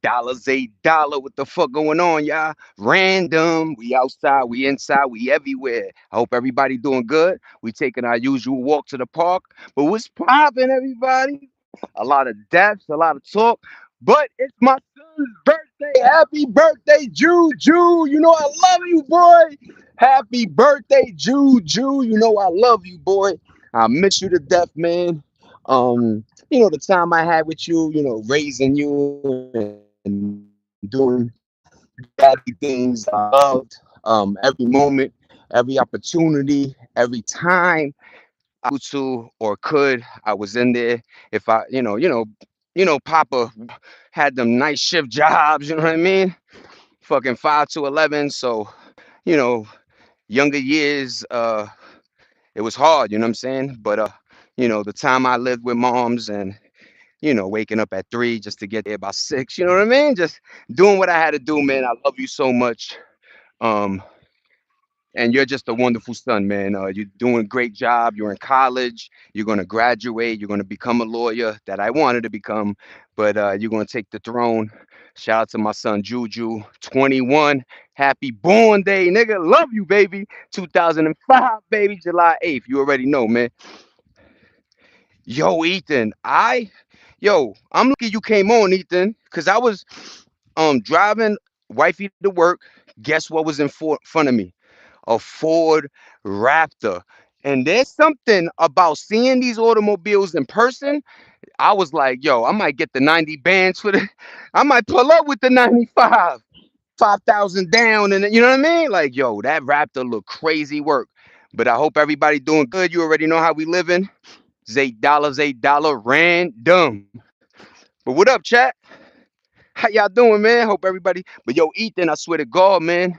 $8. What the fuck going on, y'all? Random. We outside, we inside, we everywhere. I hope everybody doing good. We taking our usual walk to the park. But what's popping, everybody? A lot of deaths, a lot of talk. But it's my son's birthday. Happy birthday, Juju. You know I love you, boy. Happy birthday, Juju. You know I love you, boy. I miss you to death, man. The time I had with you, raising you and doing daddy things I loved. Every moment, every opportunity, every time I was able to or could, I was in there. If Papa had them night shift jobs, you know what I mean? Fucking 5 to 11. So, you know, younger years, it was hard, you know what I'm saying? But the time I lived with moms and waking up at 3 just to get there by 6. You know what I mean? Just doing what I had to do, man. I love you so much. Um, and you're just a wonderful son, man. You're doing a great job. You're in college. You're going to graduate. You're going to become a lawyer that I wanted to become, but you're going to take the throne. Shout out to my son Juju, 21. Happy born day, nigga. Love you, baby. 2005, baby. July 8th. You already know, man. Yo, Ethan, I'm lucky you came on, Ethan, because I was driving wifey to work. Guess what was in front of me? A Ford Raptor. And there's something about seeing these automobiles in person. I was like, yo, I might get the 90 bands for the I might pull up with the 95, 5,000 down, and you know what I mean? Like, yo, that Raptor look crazy work. But I hope everybody doing good. You already know how we living. It's $8, random. But what up, chat? How y'all doing, man? Hope everybody. But yo, Ethan, I swear to God, man,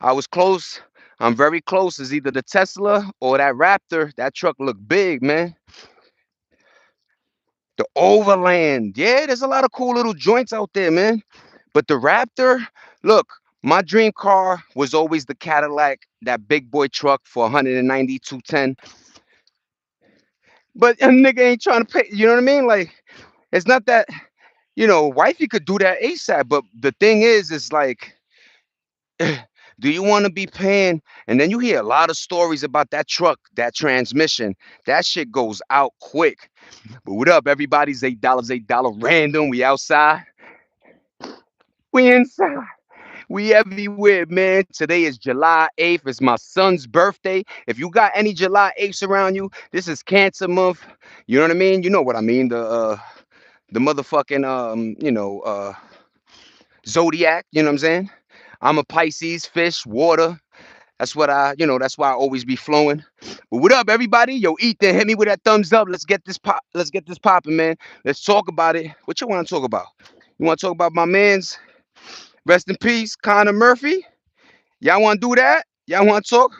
I was close. I'm very close. It's either the Tesla or that Raptor. That truck looked big, man. The Overland. Yeah, there's a lot of cool little joints out there, man. But the Raptor, look, my dream car was always the Cadillac, that big boy truck for 190, 210. But a nigga ain't trying to pay. You know what I mean? Like, it's not that, wifey could do that ASAP. But the thing is like, do you want to be paying? And then you hear a lot of stories about that truck, that transmission. That shit goes out quick. But what up, everybody's $8, random. We outside. We inside. We everywhere, man. Today is July 8th. It's my son's birthday. If you got any July 8ths around you, this is Cancer Month. You know what I mean? You know what I mean. The motherfucking zodiac, you know what I'm saying? I'm a Pisces, fish, water. That's why I always be flowing. But what up, everybody? Yo, Ethan, hit me with that thumbs up. Let's get this popping, man. Let's talk about it. What you want to talk about? You want to talk about my man's rest in peace, Connor Murphy? Y'all want to do that? Y'all want to talk?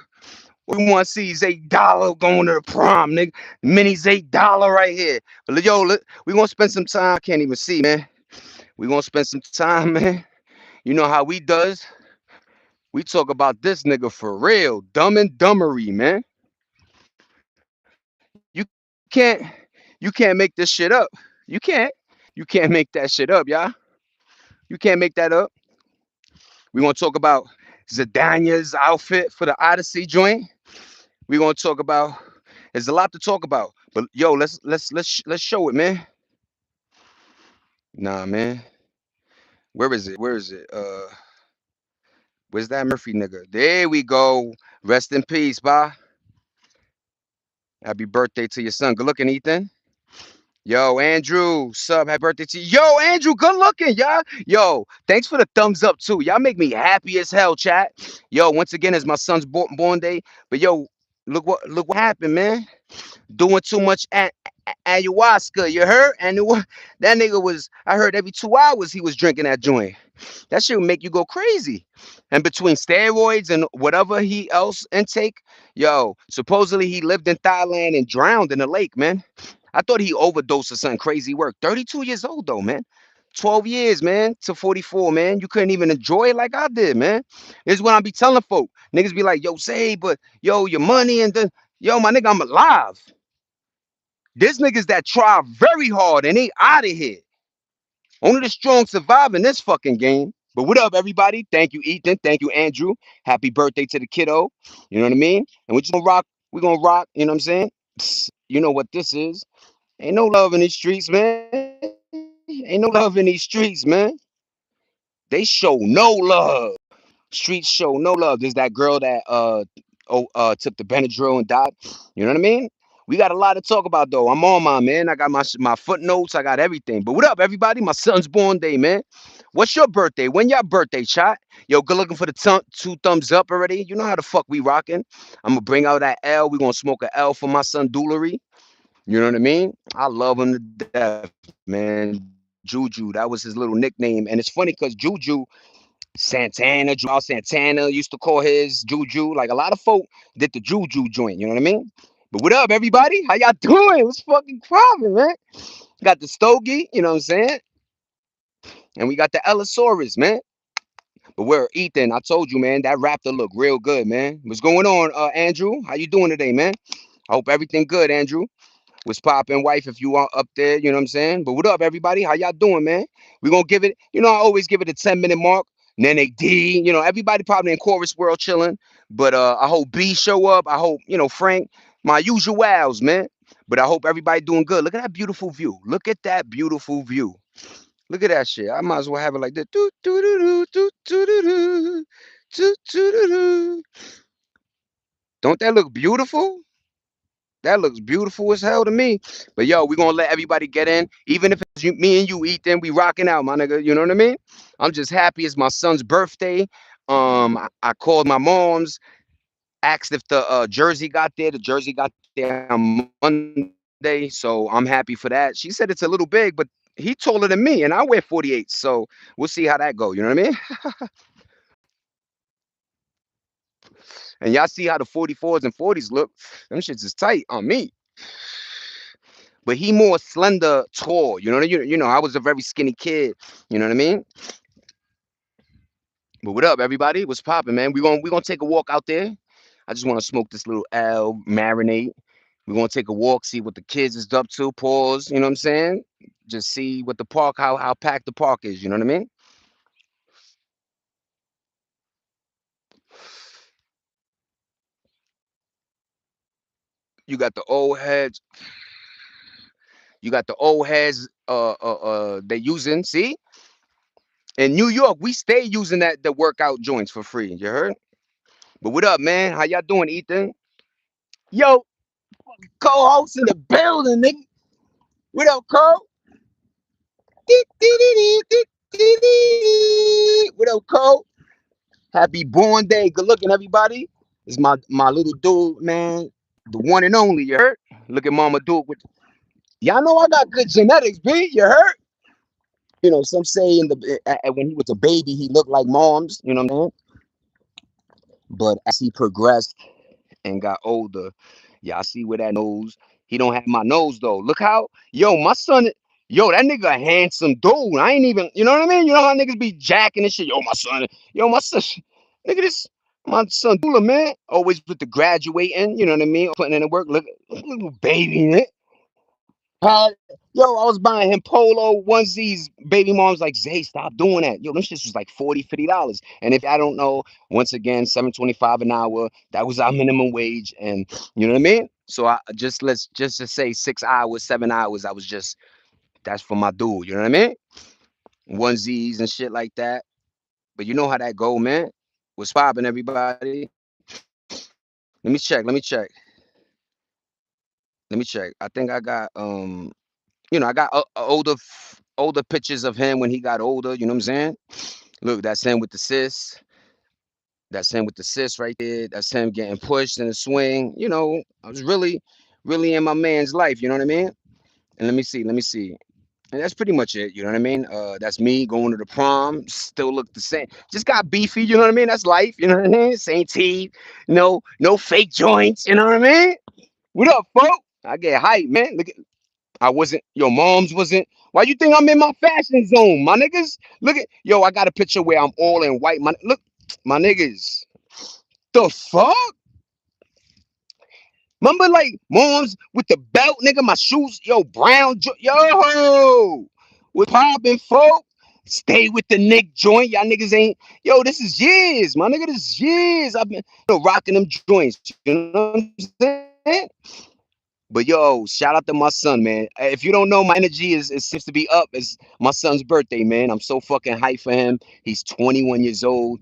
What we want to see is $8 going to the prom, nigga. Mini's $8 right here. But yo, we gonna spend some time. I can't even see, man. We gonna spend some time, man. You know how we does. We talk about this nigga for real. Dumb and Dumbery, man. You can't make this shit up. You can't. You can't make that shit up, y'all. You can't make that up. We gonna talk about Zidania's outfit for the Odyssey joint. We gonna talk about. There's a lot to talk about. But yo, let's show it, man. Nah, man. Where is it? Where is it? Where's that Murphy nigga? There we go. Rest in peace, bye. Happy birthday to your son. Good looking, Ethan. Yo, Andrew, sub, happy birthday to you. Yo, Andrew, good looking, y'all. Yo, thanks for the thumbs up, too. Y'all make me happy as hell, chat. Yo, once again, it's my son's born day. But yo, look what happened, man. Doing too much ayahuasca, you heard? And that nigga was, I heard every 2 hours he was drinking that joint. That shit would make you go crazy. And between steroids and whatever he else intake, yo, supposedly he lived in Thailand and drowned in a lake, man. I thought he overdosed or something crazy work. 32 years old though, man. 12 years, man, to 44, man. You couldn't even enjoy it like I did, man. This is what I be telling folk. Niggas be like, yo, say, but yo, your money and then, yo, my nigga, I'm alive. There's niggas that try very hard and they out of here. Only the strong survive in this fucking game. But what up, everybody? Thank you, Ethan. Thank you, Andrew. Happy birthday to the kiddo. You know what I mean? And we're just gonna rock. We're gonna rock. You know what I'm saying? Psst, you know what this is? Ain't no love in these streets, man. Ain't no love in these streets, man. They show no love. Streets show no love. There's that girl that took the Benadryl and died. You know what I mean? We got a lot to talk about though. I'm on my man. I got my footnotes. I got everything. But what up, everybody? My son's born day, man. What's your birthday? When your birthday, chat? Yo, good looking for the two thumbs up already. You know how the fuck we rocking. I'm gonna bring out that L. We gonna smoke a L for my son Doolery. You know what I mean? I love him to death, man. Juju, that was his little nickname. And it's funny because Juju Santana, Joao Santana used to call his Juju. Like a lot of folk did the Juju joint, you know what I mean? But what up, everybody? How y'all doing? What's fucking poppin', man? Got the Stogie, you know what I'm saying? And we got the Ellosaurus, man. But where Ethan, I told you, man, that raptor look real good, man. What's going on, Andrew? How you doing today, man? I hope everything good, Andrew. What's poppin', wife, if you are up there, you know what I'm saying? But what up, everybody? How y'all doing, man? We're gonna give it, I always give it a 10-minute mark. Nene D, everybody probably in chorus world chilling. But I hope B show up. I hope, Frank, my usuals, man. But I hope everybody doing good. Look at that beautiful view. Look at that beautiful view. Look at that shit. I might as well have it like this. Doo, doo, doo, doo, doo, doo, doo, doo, doo, doo, doo, doo. Don't that look beautiful? That looks beautiful as hell to me. But yo, we gonna let everybody get in. Even if it's me and you, Ethan, we rocking out, my nigga. You know what I mean? I'm just happy it's my son's birthday. I called my mom's, asked if the jersey got there. The jersey got there on Monday, so I'm happy for that. She said it's a little big, but he taller than me, and I wear 48, so we'll see how that go. You know what I mean? And y'all see how the 44s and 40s look. Them shits is tight on me. But he more slender, tall. I was a very skinny kid. You know what I mean? But what up, everybody? What's popping, man? We gonna take a walk out there. I just want to smoke this little L, marinate. We're gonna take a walk, see what the kids is up to. Pause. You know what I'm saying? Just see what the park, how packed the park is. You know what I mean? You got the old heads. You got the old heads. They using. See, in New York, we stay using the workout joints for free. You heard? But what up, man? How y'all doing, Ethan? Yo, co-host in the building, nigga. What up, Cole? What up, Cole? Happy born day. Good looking, everybody. It's my little dude, man. The one and only, you heard? Look at Mama Duke. Y'all know I got good genetics, B. You heard? Some say when he was a baby, he looked like mom's, you know what I'm saying? But as he progressed and got older, y'all see where that nose. He don't have my nose though. Look how my son, that nigga a handsome dude. I ain't even, you know what I mean? You know how niggas be jacking and shit. My son, nigga this. My son Dula, man, always with the graduating, you know what I mean? Putting in the work. Look little baby, man. I was buying him polo onesies. Baby mom's like, Zay, stop doing that. Yo, them shits was like $40, $50. And if I don't know, once again, 7.25 an hour. That was our minimum wage. And you know what I mean? So let's just to say 6 hours, 7 hours. I was just that's for my dude. You know what I mean? Onesies and shit like that. But you know how that go, man. What's poppin', everybody? Let me check. I think I got I got older pictures of him when he got older. You know what I'm saying? Look, that's him with the sis. That's him with the sis right there. That's him getting pushed in the swing. I was really in my man's life. You know what I mean? And let me see. And that's pretty much it. You know what I mean? That's me going to the prom. Still look the same. Just got beefy. You know what I mean? That's life. You know what I mean? Same teeth. No fake joints. You know what I mean? What up, folks? I get hype, man. Look, I wasn't. Your mom's wasn't. Why you think I'm in my fashion zone, my niggas? Look at I got a picture where I'm all in white. Look, my niggas. The fuck? Remember, like moms with the belt, nigga. My shoes, brown. Yo. What poppin', folk? Stay with the Nick joint. Y'all niggas ain't. Yo, this is years, my nigga. This is years. I've been, rocking them joints. You know what I'm saying? But yo, shout out to my son, man. If you don't know, my energy is it seems to be up. It's my son's birthday, man. I'm so fucking hyped for him. He's 21 years old.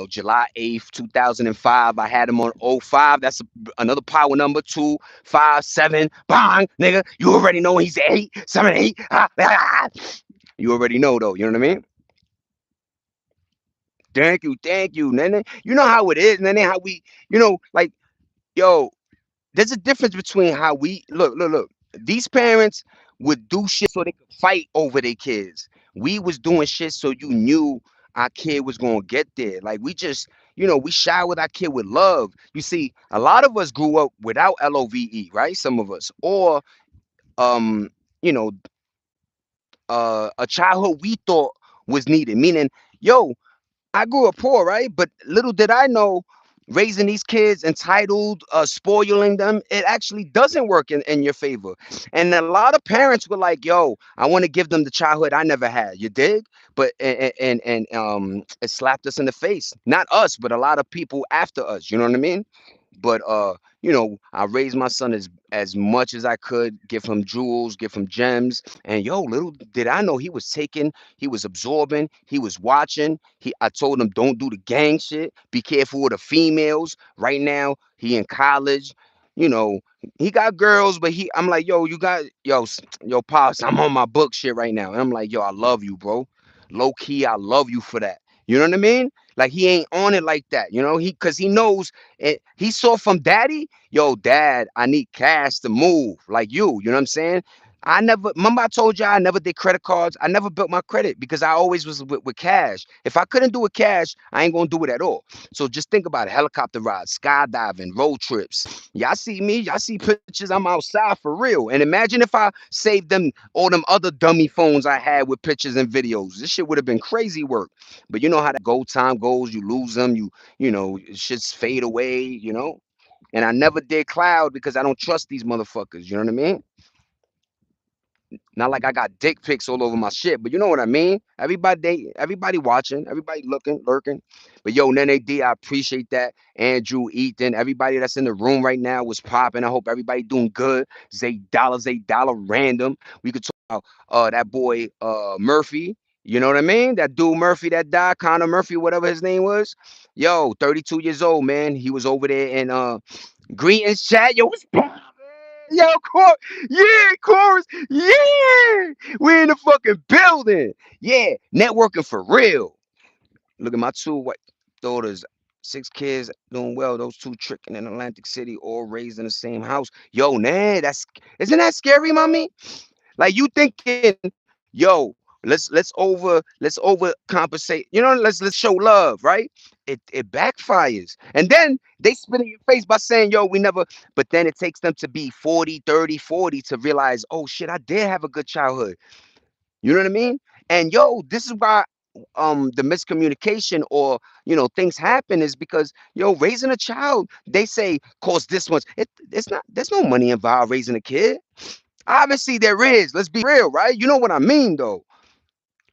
July 8th, 2005. I had him on '05. That's another power number 257. Bang, nigga. You already know he's 878. You already know though. You know what I mean? Thank you, Nene. You know how it is, Nene. How we, like, yo, there's a difference between how we look. These parents would do shit so they could fight over their kids. We was doing shit so you knew our kid was gonna get there. Like we just, we showered our kid with love. You see, a lot of us grew up without LOVE, right? Some of us, or um, you know, a childhood we thought was needed. Meaning, yo, I grew up poor, right? But little did I know, raising these kids entitled, spoiling them, it actually doesn't work in your favor. And a lot of parents were like, "Yo, I want to give them the childhood I never had." You dig? But it slapped us in the face. Not us, but a lot of people after us. You know what I mean? But I raised my son as much as I could, give him jewels, give him gems. And yo, little did I know he was taking, he was absorbing, he was watching. I told him don't do the gang shit. Be careful with the females. Right now, he in college. You know, he got girls, but I'm like, yo, you got yo, pops, I'm on my book shit right now. And I'm like, yo, I love you, bro. Low key, I love you for that. You know what I mean? Like he ain't on it like that, cause he knows it. He saw from daddy, yo, dad, I need cash to move like you know what I'm saying? I never remember I told you I never did credit cards. I never built my credit because I always was with cash. If I couldn't do it cash, I ain't gonna do it at all. So just think about it: helicopter rides, skydiving, road trips. Y'all see me, y'all see pictures. I'm outside for real. And imagine if I saved them all them other dummy phones I had with pictures and videos. This shit would have been crazy work. But you know how that go time goes. You lose them. Shit's fade away. And I never did cloud because I don't trust these motherfuckers. You know what I mean? Not like I got dick pics all over my shit, but you know what I mean. Everybody watching, everybody looking, lurking. But yo, Nene D, I appreciate that. Andrew, Ethan, everybody that's in the room right now was popping. I hope everybody doing good. Zay Dollar, random. We could talk about that boy Murphy. You know what I mean? That dude Murphy that died, Connor Murphy, whatever his name was. Yo, 32 years old, man. He was over there in greetings chat. Yo, what's poppin'? Yo, yeah, chorus, yeah, we in the fucking building, yeah, networking for real. Look at my two white daughters, 6 kids, doing well. Those two tricking in Atlantic City, all raised in the same house. Yo, nah, isn't that scary, mommy? Like you thinking, yo, let's over compensate. Let's show love, right? It backfires. And then they spit in your face by saying, yo, we never, but then it takes them to be 40, 30, 40 to realize, oh shit, I did have a good childhood. You know what I mean? And yo, this is why the miscommunication or things happen is because raising a child, they say cost this much. It's not, there's no money involved raising a kid. Obviously there is. Let's be real, right? You know what I mean though.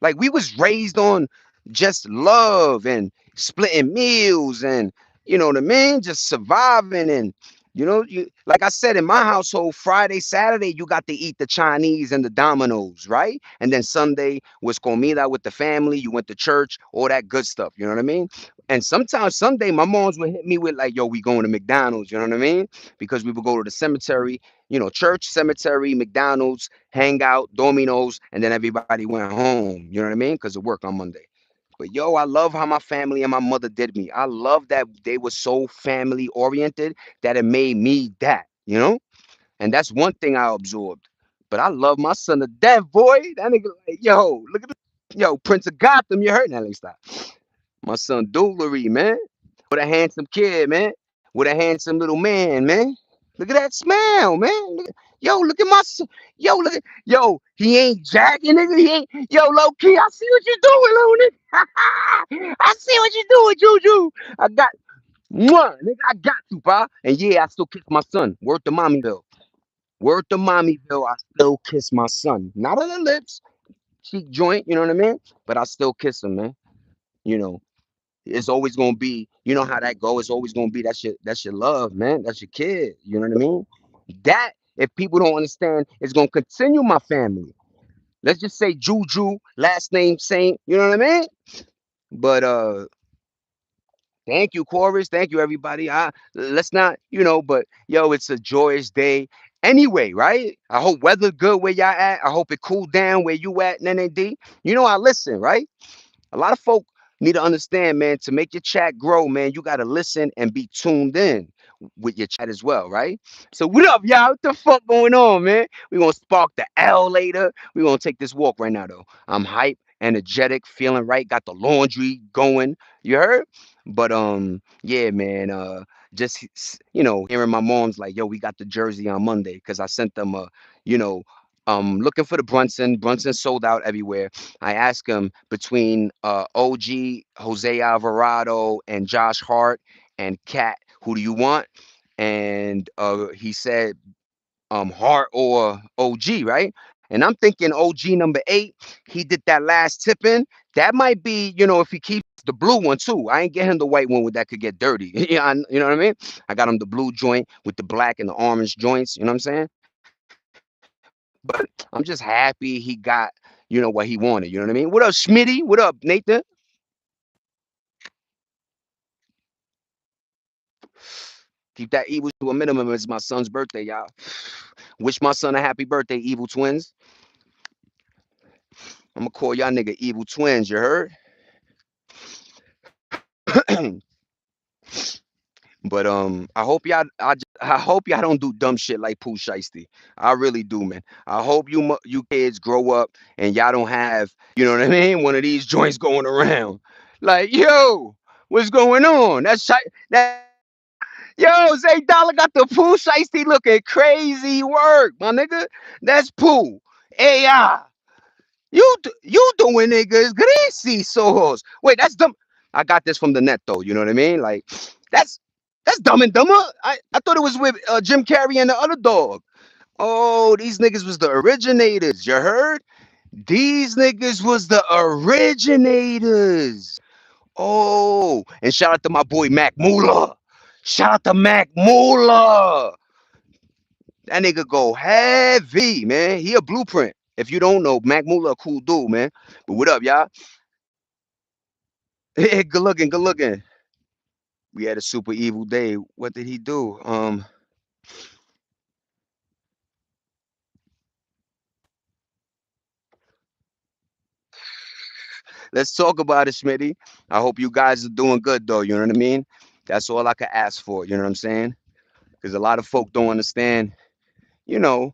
Like we was raised on just love and splitting meals and you know what I mean, just surviving and like I said in my household, Friday, Saturday, you got to eat the Chinese and the Dominoes, right? And then Sunday was comida with the family. You went to church, all that good stuff. You know what I mean? And sometimes Sunday, my moms would hit me with like, "Yo, we going to McDonald's." You know what I mean? Because we would go to the cemetery, church, cemetery, McDonald's, hang out, Domino's, and then everybody went home. You know what I mean? Because of work on Monday. But yo, I love how my family and my mother did me. I love that they were so family oriented that it made me that, And that's one thing I absorbed. But I love my son to death, boy. That nigga like, yo, look at the Prince of Gotham. You heard that? Let me stop. My son Doolery, man. What a handsome kid, man. What a handsome little man, man. Look at that smile, man. Look at my son. He ain't jacking, nigga. He ain't, low key. I see what you doing, little nigga. I see what you doing, Juju. I got, nigga, I got you, pa. And yeah, I still kiss my son. Word to Mommyville. Word to Mommyville. I still kiss my son. Not on the lips. cheek joint, you know what I mean? But I still kiss him, man. You know, it's always gonna be, you know how that go. It's always gonna be that's your love, man. That's your kid. You know what I mean? That if people don't understand, it's gonna continue my family. Let's just say Juju, last name Saint. You know what I mean? But thank you, chorus. Thank you, everybody. Let's not, but yo, it's a joyous day. Anyway, right? I hope weather good where y'all at. I hope it cool down where you at, NND. I listen, right? A lot of folk need to understand, man, to make your chat grow, man, you got to listen and be tuned in with your chat as well, right? So what up, y'all? What the fuck going on, man? We going to spark the L later. We going to take this walk right now, though. I'm hype, energetic, feeling right, got the laundry going. You heard? But yeah, man, just hearing my mom's like, yo, we got the jersey on Monday because I sent them you know, looking for the Brunson. Brunson sold out everywhere. I asked him between OG, Jose Alvarado, and Josh Hart and Cat, who do you want? And he said Hart or OG, right? And I'm thinking OG number 8. He did that last tip in. That might be, if he keeps the blue one too. I ain't get him the white one with that could get dirty. Yeah, you know what I mean? I got him the blue joint with the black and the orange joints. You know what I'm saying? But I'm just happy he got, what he wanted. You know what I mean? What up, Schmitty? What up, Nathan? Keep that evil to a minimum. It's my son's birthday, y'all. Wish my son a happy birthday, evil twins. I'm gonna call y'all nigga evil twins, you heard? But I hope y'all don't do dumb shit like Pooh Shiesty. I really do, man. I hope you kids grow up and y'all don't have, you know what I mean, one of these joints going around. Like, yo, what's going on? That Yo, Zay Dollar got the Pooh Shiesty looking crazy work, my nigga. That's Pooh. AI. You doing niggas greasy sauce. Wait, that's dumb. I got this from the net though. You know what I mean? Like that's that's Dumb and Dumber. I thought it was with Jim Carrey and the other dog. Oh, these niggas was the originators. You heard? These niggas was the originators. Oh, and shout out to my boy Mac Moolah. Shout out to Mac Moolah. That nigga go heavy, man. He a blueprint. If you don't know, Mac Moolah, a cool dude, man. But what up, y'all? Hey, good looking, good looking. We had a super evil day. What did he do? Let's talk about it, Smitty. I hope you guys are doing good though. You know what I mean? That's all I could ask for. You know what I'm saying? Because a lot of folk don't understand. You know,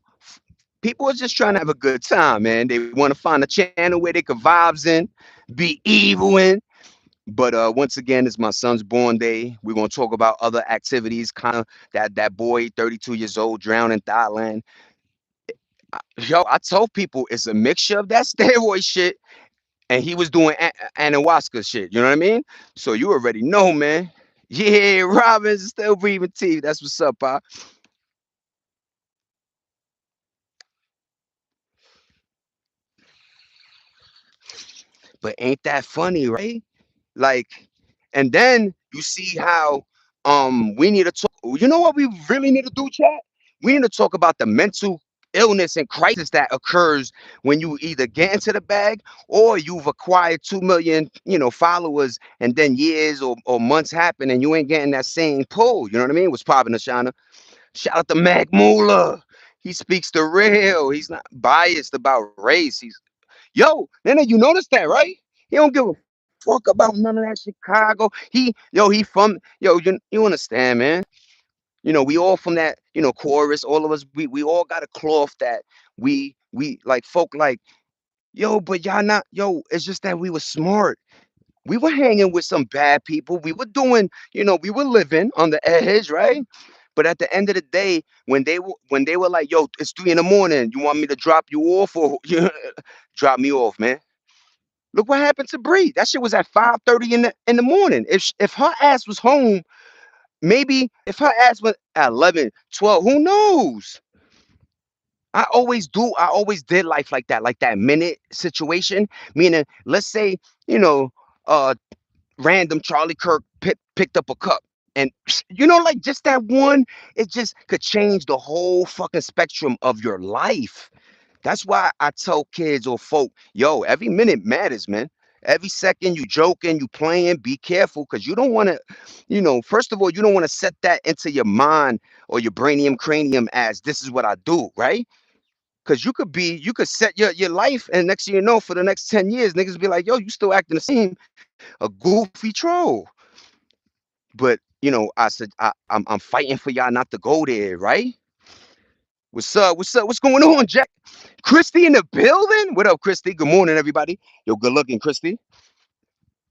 people are just trying to have a good time, man. They want to find a channel where they could vibes in, be evil in. But once again, it's my son's born day. We're gonna talk about other activities, kind of that boy, 32 years old, drowned in Thailand. Yo, I told people it's a mixture of that steroid shit, and he was doing ayahuasca shit. You know what I mean? So you already know, man. Yeah, Robin's still breathing teeth. That's what's up, pop. But ain't that funny, right? Like, and then you see how we need to talk. You know what we really need to do, chat? We need to talk about the mental illness and crisis that occurs when you either get into the bag or you've acquired 2 million, followers, and then years or months happen and you ain't getting that same pull. You know what I mean? What's popping, Ashana? Shout out to Mac Moolah. He speaks the real. He's not biased about race. Yo, Nana, you noticed that, right? He don't give a fuck about none of that Chicago. He from, you understand, man. We all from that, chorus, all of us, we all got a cloth that we like folk like, yo, but y'all not, yo, it's just that we were smart. We were hanging with some bad people. We were doing, we were living on the edge, right? But at the end of the day, when they were like, "Yo, it's 3 in the morning. You want me to drop you off or drop me off, man?" Look what happened to Bree. That shit was at 5:30 in the morning. If her ass was home, maybe if her ass was at 11, 12, who knows? I always do. I always did life like that minute situation. Meaning, let's say, you know, uh, random Charlie Kirk picked up a cup. And like just that one, it just could change the whole fucking spectrum of your life. That's why I tell kids or folk, yo, every minute matters, man. Every second you joking, you playing, be careful because you don't want to, first of all, you don't want to set that into your mind or your brainium cranium as this is what I do, right? Because you could set your life, and next thing you know, for the next 10 years, niggas be like, yo, you still acting the same, a goofy troll. But, I said, I'm fighting for y'all not to go there, right? What's up? What's up? What's going on, Jack? Christy in the building? What up, Christy? Good morning, everybody. Yo, good looking, Christy.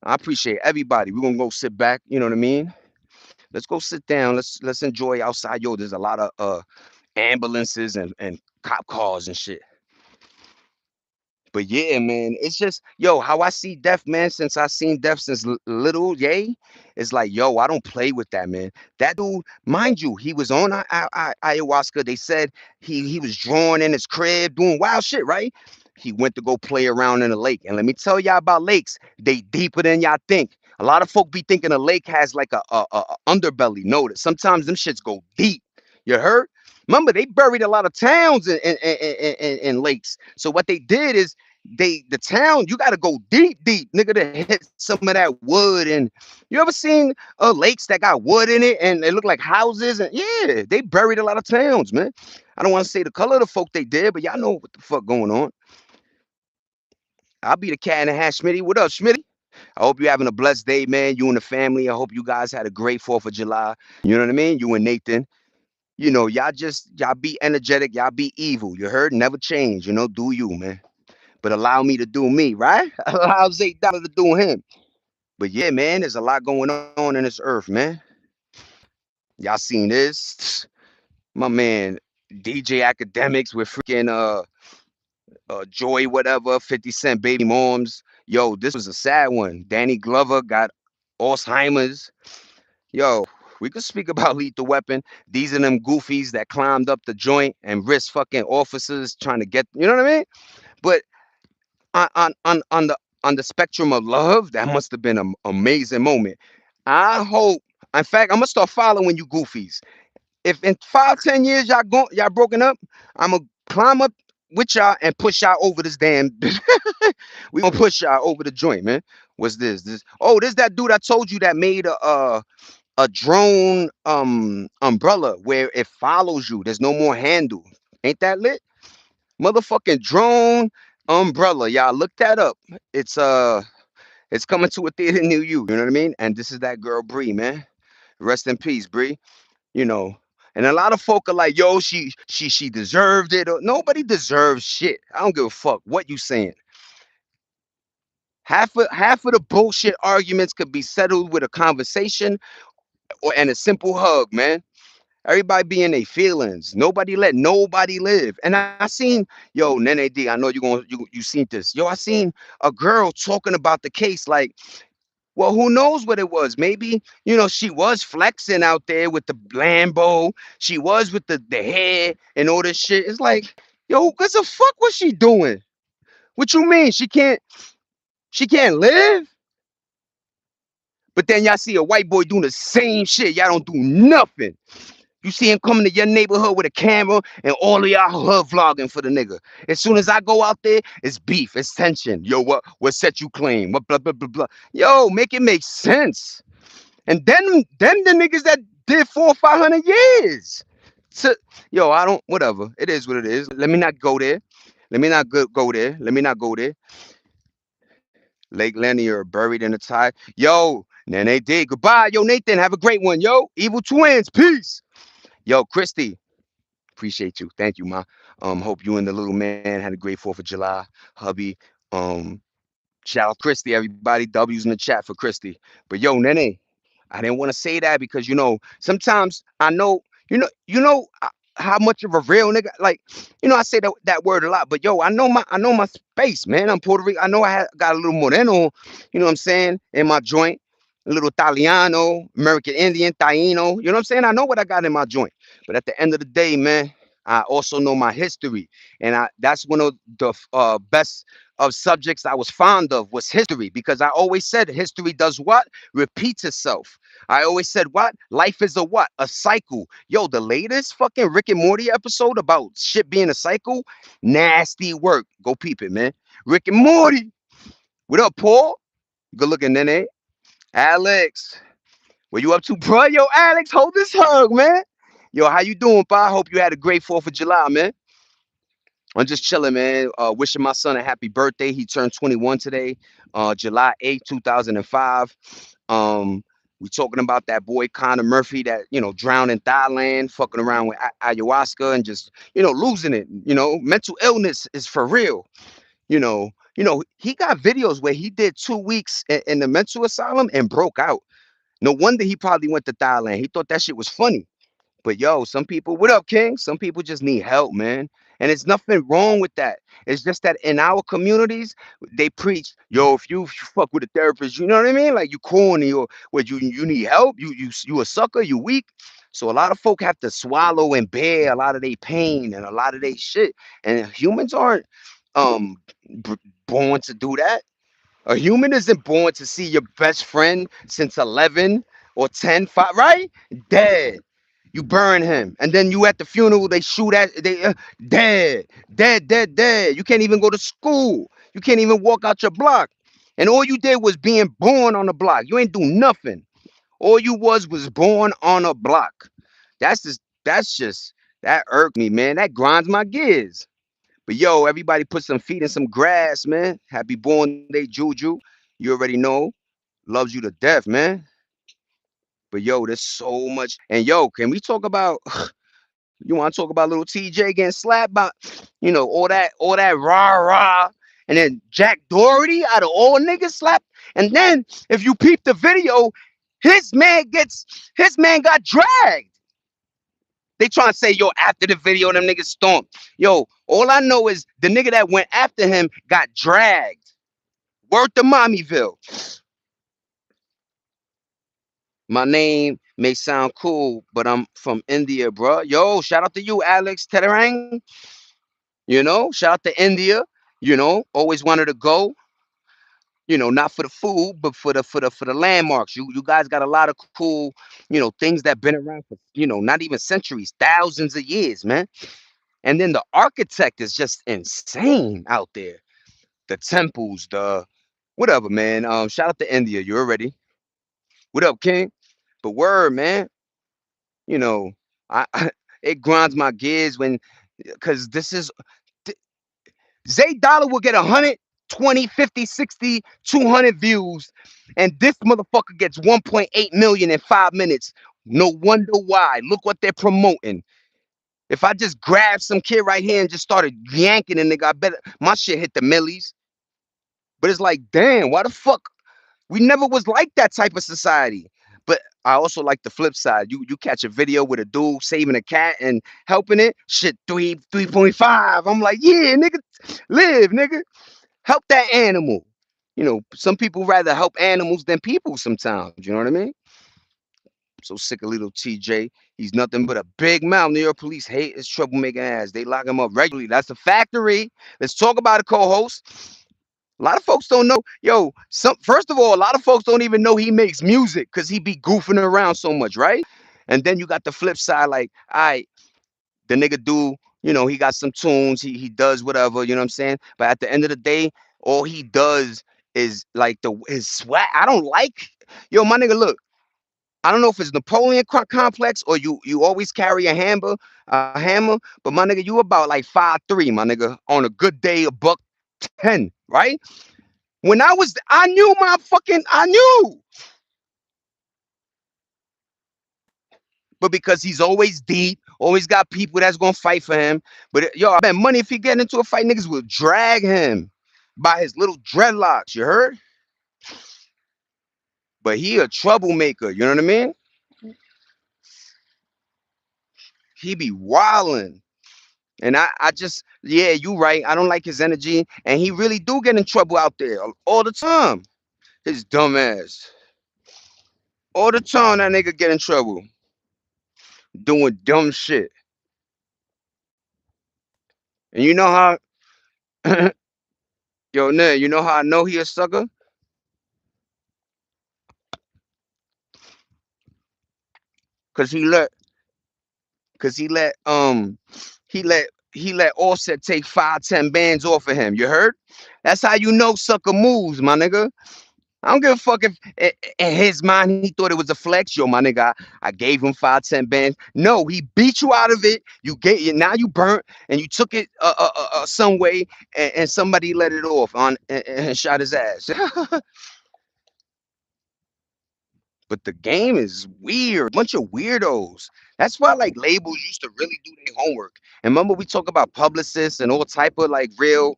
I appreciate everybody. We're gonna go sit back, you know what I mean? Let's go sit down. Let's enjoy outside. Yo, there's a lot of ambulances and cop cars and shit. But yeah, man, it's just yo, how I see death, man. Since I seen death since little, yay, it's like yo, I don't play with that, man. That dude, mind you, he was on ayahuasca. They said he was drawing in his crib, doing wild shit, right? He went to go play around in a lake, and let me tell y'all about lakes. They deeper than y'all think. A lot of folk be thinking a lake has like a underbelly. No, that sometimes them shits go deep. You heard? Remember, they buried a lot of towns in lakes. So what they did is the town, you got to go deep, nigga, to hit some of that wood. And you ever seen lakes that got wood in it and they look like houses? And yeah, they buried a lot of towns, man. I don't want to say the color of the folk they did, but y'all know what the fuck going on. I'll be the cat in the hat, Schmitty. What up, Schmitty? I hope you're having a blessed day, man. You and the family. I hope you guys had a great 4th of July. You know what I mean? You and Nathan. Y'all be energetic. Y'all be evil. You heard? Never change. Do you, man. But allow me to do me, right? Allow $8 to do him. But yeah, man, there's a lot going on in this earth, man. Y'all seen this? My man, DJ Academics with freaking Joy, whatever, 50 Cent baby moms. Yo, this was a sad one. Danny Glover got Alzheimer's. Yo, we could speak about Lethal Weapon. These are them goofies that climbed up the joint and risked fucking officers trying to get, you know what I mean? But on the spectrum of love, that must have been an amazing moment. I hope, in fact, I'm gonna start following you goofies. If in 5, 10 years y'all broken up, I'm gonna climb up with y'all and push y'all over this damn. We gonna push y'all over the joint, man. What's this? This that dude I told you that made a drone umbrella where it follows you. There's no more handle. Ain't that lit? Motherfucking drone umbrella. Y'all look that up. It's coming to a theater near you. You know what I mean? And this is that girl Bree, man. Rest in peace, Bree. You know. And a lot of folk are like, yo, she deserved it. Nobody deserves shit. I don't give a fuck what you saying. Half of the bullshit arguments could be settled with a conversation and a simple hug, man. Everybody be in their feelings. Nobody let nobody live. And I seen, yo, Nene D, I know you seen this. Yo, I seen a girl talking about the case like, well, who knows what it was? Maybe, she was flexing out there with the Lambo. She was with the hair and all this shit. It's like, yo, what the fuck was she doing? What you mean? She can't live? But then y'all see a white boy doing the same shit. Y'all don't do nothing. You see him coming to your neighborhood with a camera and all of y'all hood vlogging for the nigga. As soon as I go out there, it's beef, it's tension. Yo, what set you claim? What blah blah blah blah. Yo, make it make sense. And then the niggas that did 400 or 500 years. So, yo, I don't whatever. It is what it is. Let me not go there. Let me not go there. Let me not go there. Lake Lanier buried in the tide. Yo, then they did. Goodbye. Yo, Nathan, have a great one. Yo, evil twins. Peace. Yo, Christy, appreciate you. Thank you, ma. Hope you and the little man had a great 4th of July, hubby. Um, Shout out Christy, everybody. W's in the chat for Christy. But yo, Nene, I didn't want to say that because sometimes I know, how much of a real nigga. Like, I say that word a lot, but yo, I know my space, man. I'm Puerto Rican. I know got a little moreno, you know what I'm saying, in my joint. A little Italiano, American Indian, Taino. You know what I'm saying? I know what I got in my joint. But at the end of the day, man. I also know my history, and that's one of the best of subjects I was fond of was history because I always said history does what? Repeats itself. I always said what? Life is a what? A cycle. Yo, the latest fucking Rick and Morty episode about shit being a cycle, nasty work. Go peep it, man. Rick and Morty. What up, Paul? Good looking, Nene. Alex. What you up to, bro? Yo, Alex, hold this hug, man. Yo, how you doing, pa? Hope you had a great 4th of July, man. I'm just chilling, man. Wishing my son a happy birthday. He turned 21 today, July 8th, 2005. We talking about that boy Connor Murphy that drowned in Thailand, fucking around with ayahuasca and just losing it. Mental illness is for real. He got videos where he did 2 weeks in the mental asylum and broke out. No wonder he probably went to Thailand. He thought that shit was funny. But yo, some people, what up, King? Some people just need help, man. And it's nothing wrong with that. It's just that in our communities, they preach, yo, if you fuck with a therapist, you know what I mean? Like you corny or what you need help, you a sucker, you weak. So a lot of folk have to swallow and bear a lot of their pain and a lot of their shit. And humans aren't um b- born to do that. A human isn't born to see your best friend since 11 or 10, 5, right? Dead. You burn him. And then you at the funeral, they shoot at, dead, dead, dead, dead. You can't even go to school. You can't even walk out your block. And all you did was being born on a block. You ain't do nothing. All you was born on a block. That's just, that irked me, man. That grinds my gears. But yo, everybody put some feet in some grass, man. Happy born day, Juju. You already know. Loves you to death, man. But yo, there's so much. And yo, can we talk about you want to talk about little TJ getting slapped by, all that rah rah. And then Jack Doherty out of all niggas slapped. And then if you peep the video, his man gets his man got dragged. They trying to say, yo, after the video, them niggas stomped. Yo, all I know is the nigga that went after him got dragged. Word to Mommyville. My name may sound cool, but I'm from India, bro. Yo, shout out to you, Alex Tederang. Shout out to India. Always wanted to go. Not for the food, but for the landmarks. You guys got a lot of cool, things that been around for, not even centuries, thousands of years, man. And then the architect is just insane out there. The temples, the whatever, man. Shout out to India. You already. What up, King? But word, man. You know, I it grinds my gears because this is Zay Dollar will get 100, 20, 50, 60, 200 views, and this motherfucker gets 1.8 million in 5 minutes. No wonder why. Look what they're promoting. If I just grabbed some kid right here and just started yanking a nigga, I bet my shit hit the millies. But it's like, damn, why the fuck? We never was like that type of society. But I also like the flip side. You catch a video with a dude saving a cat and helping it, shit 3.5. I'm like, yeah, nigga, live, nigga. Help that animal. Some people rather help animals than people sometimes. You know what I mean? So sick of little TJ. He's nothing but a big mouth. New York police hate his troublemaking ass. They lock him up regularly. That's a factory. Let's talk about it, co-host. A lot of folks don't know. Yo, first of all, a lot of folks don't even know he makes music because he be goofing around so much, right? And then you got the flip side, like, all right, the nigga do, he got some tunes, he does whatever, you know what I'm saying? But at the end of the day, all he does is like his swag. I don't like, yo, my nigga, look. I don't know if it's Napoleon complex or you always carry a hammer, but my nigga, you about like 5'3", my nigga, on a good day, a buck 10, right? I knew, but because he's always deep, always got people that's gonna fight for him. But yo, I bet money if he get into a fight, niggas will drag him by his little dreadlocks. You heard? But he a troublemaker. You know what I mean? He be wildin'. And I just, yeah, you right. I don't like his energy, and he really do get in trouble out there all the time. His dumb ass. All the time that nigga get in trouble doing dumb shit. And you know how, yo, Ned, you know how I know he a sucker? Cause he let, cause he let Offset take 5, 10 bands off of him. You heard? That's how you know sucker moves, my nigga. I don't give a fuck if in his mind he thought it was a flex. Yo, my nigga, I gave him 5, 10 bands. No, he beat you out of it. You get now you burnt and you took it some way and somebody let it off on and shot his ass. But the game is weird. Bunch of weirdos. That's why like labels used to really do their homework. And remember we talk about publicists and all type of like real,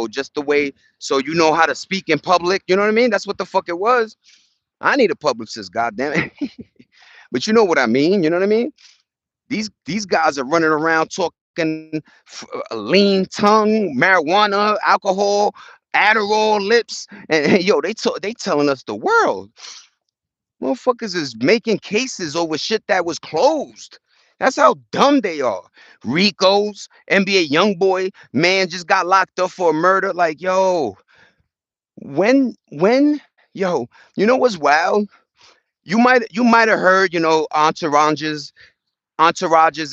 just the way so you know how to speak in public. You know what I mean? That's what the fuck it was. I need a publicist, goddamn it. But you know what I mean? You know what I mean? These guys are running around talking a lean tongue, marijuana, alcohol, Adderall lips, and yo, they telling us the world. Motherfuckers is making cases over shit that was closed. That's how dumb they are. Ricos, NBA YoungBoy, man just got locked up for a murder. Like, yo, yo, you know what's wild? You might have heard, entourages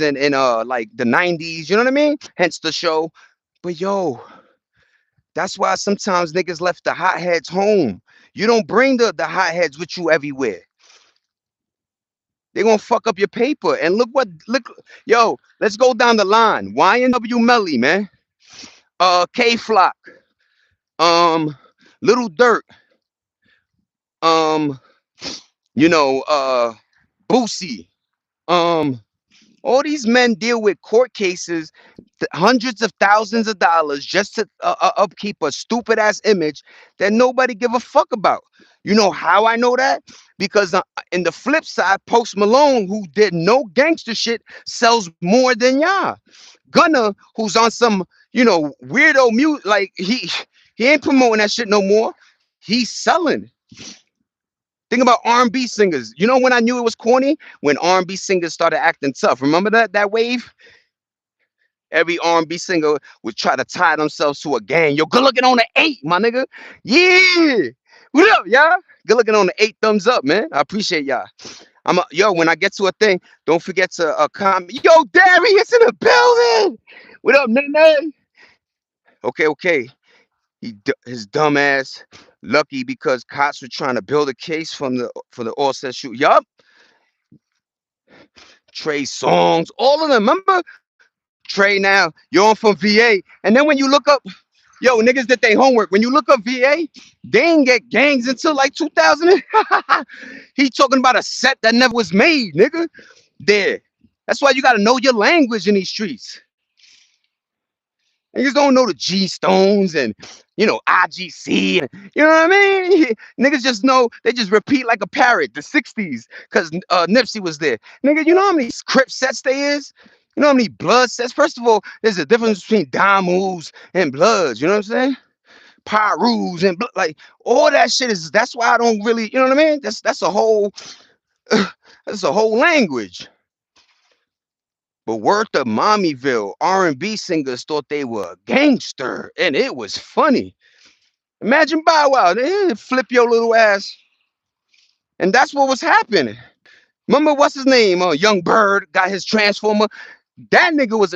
in like the 90s, you know what I mean? Hence the show. But yo, that's why sometimes niggas left the hotheads home. You don't bring the hotheads with you everywhere. They're gonna fuck up your paper. And look, yo, let's go down the line. YNW Melly, man. K Flock, um, Little Dirt, um, you know, Boosie, um, all these men deal with court cases, hundreds of thousands of dollars just to upkeep a stupid ass image that nobody give a fuck about. You know how I know that? Because in the flip side, Post Malone, who did no gangster shit, sells more than y'all. Gunna, who's on some, weirdo mute, like he ain't promoting that shit no more. He's selling. Think about R&B singers. You know when I knew it was corny? When R&B singers started acting tough. Remember that wave? Every R&B singer would try to tie themselves to a gang. Yo, good looking on the 8, my nigga. Yeah. What up, y'all? Good looking on the 8 thumbs up, man. I appreciate y'all. Yo, when I get to a thing, don't forget to comment. Yo, Darius in the building. What up, Nene? Okay. His dumb ass lucky because cops were trying to build a case for the offset shoot. Yup. Trey Songs, all of them. Remember Trey now, you're on from VA. And then when you look up, yo, niggas did their homework. When you look up VA, they ain't get gangs until like 2000. He talking about a set that never was made, nigga. There. That's why you gotta know your language in these streets. Niggas don't know the G Stones and IGC and you know what I mean? Niggas just know they just repeat like a parrot, the 60s, because Nipsey was there. Nigga, you know how many Crip sets there is? You know how many blood sets? First of all, there's a difference between Damus and Bloods, you know what I'm saying? Pyrus and like all that shit that's why I don't really, you know what I mean? That's a whole that's a whole language. But word to Mommyville, R&B singers thought they were a gangster, and it was funny. Imagine Bow Wow, they flip your little ass, and that's what was happening. Remember what's his name? Young Bird got his transformer. That nigga was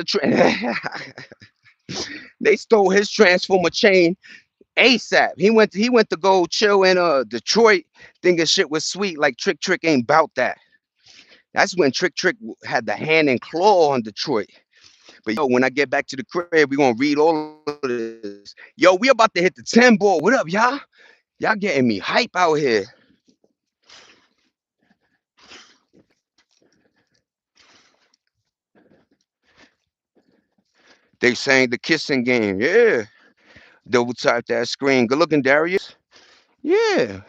they stole his transformer chain ASAP. He went to go chill in Detroit, thinking shit was sweet. Like Trick ain't bout that. That's when Trick had the hand and claw on Detroit. But yo, when I get back to the crib, we gonna read all of this. Yo, we about to hit the 10 ball. What up, y'all? Y'all getting me hype out here. They saying the kissing game. Yeah. Double tap that screen. Good looking, Darius. Yeah.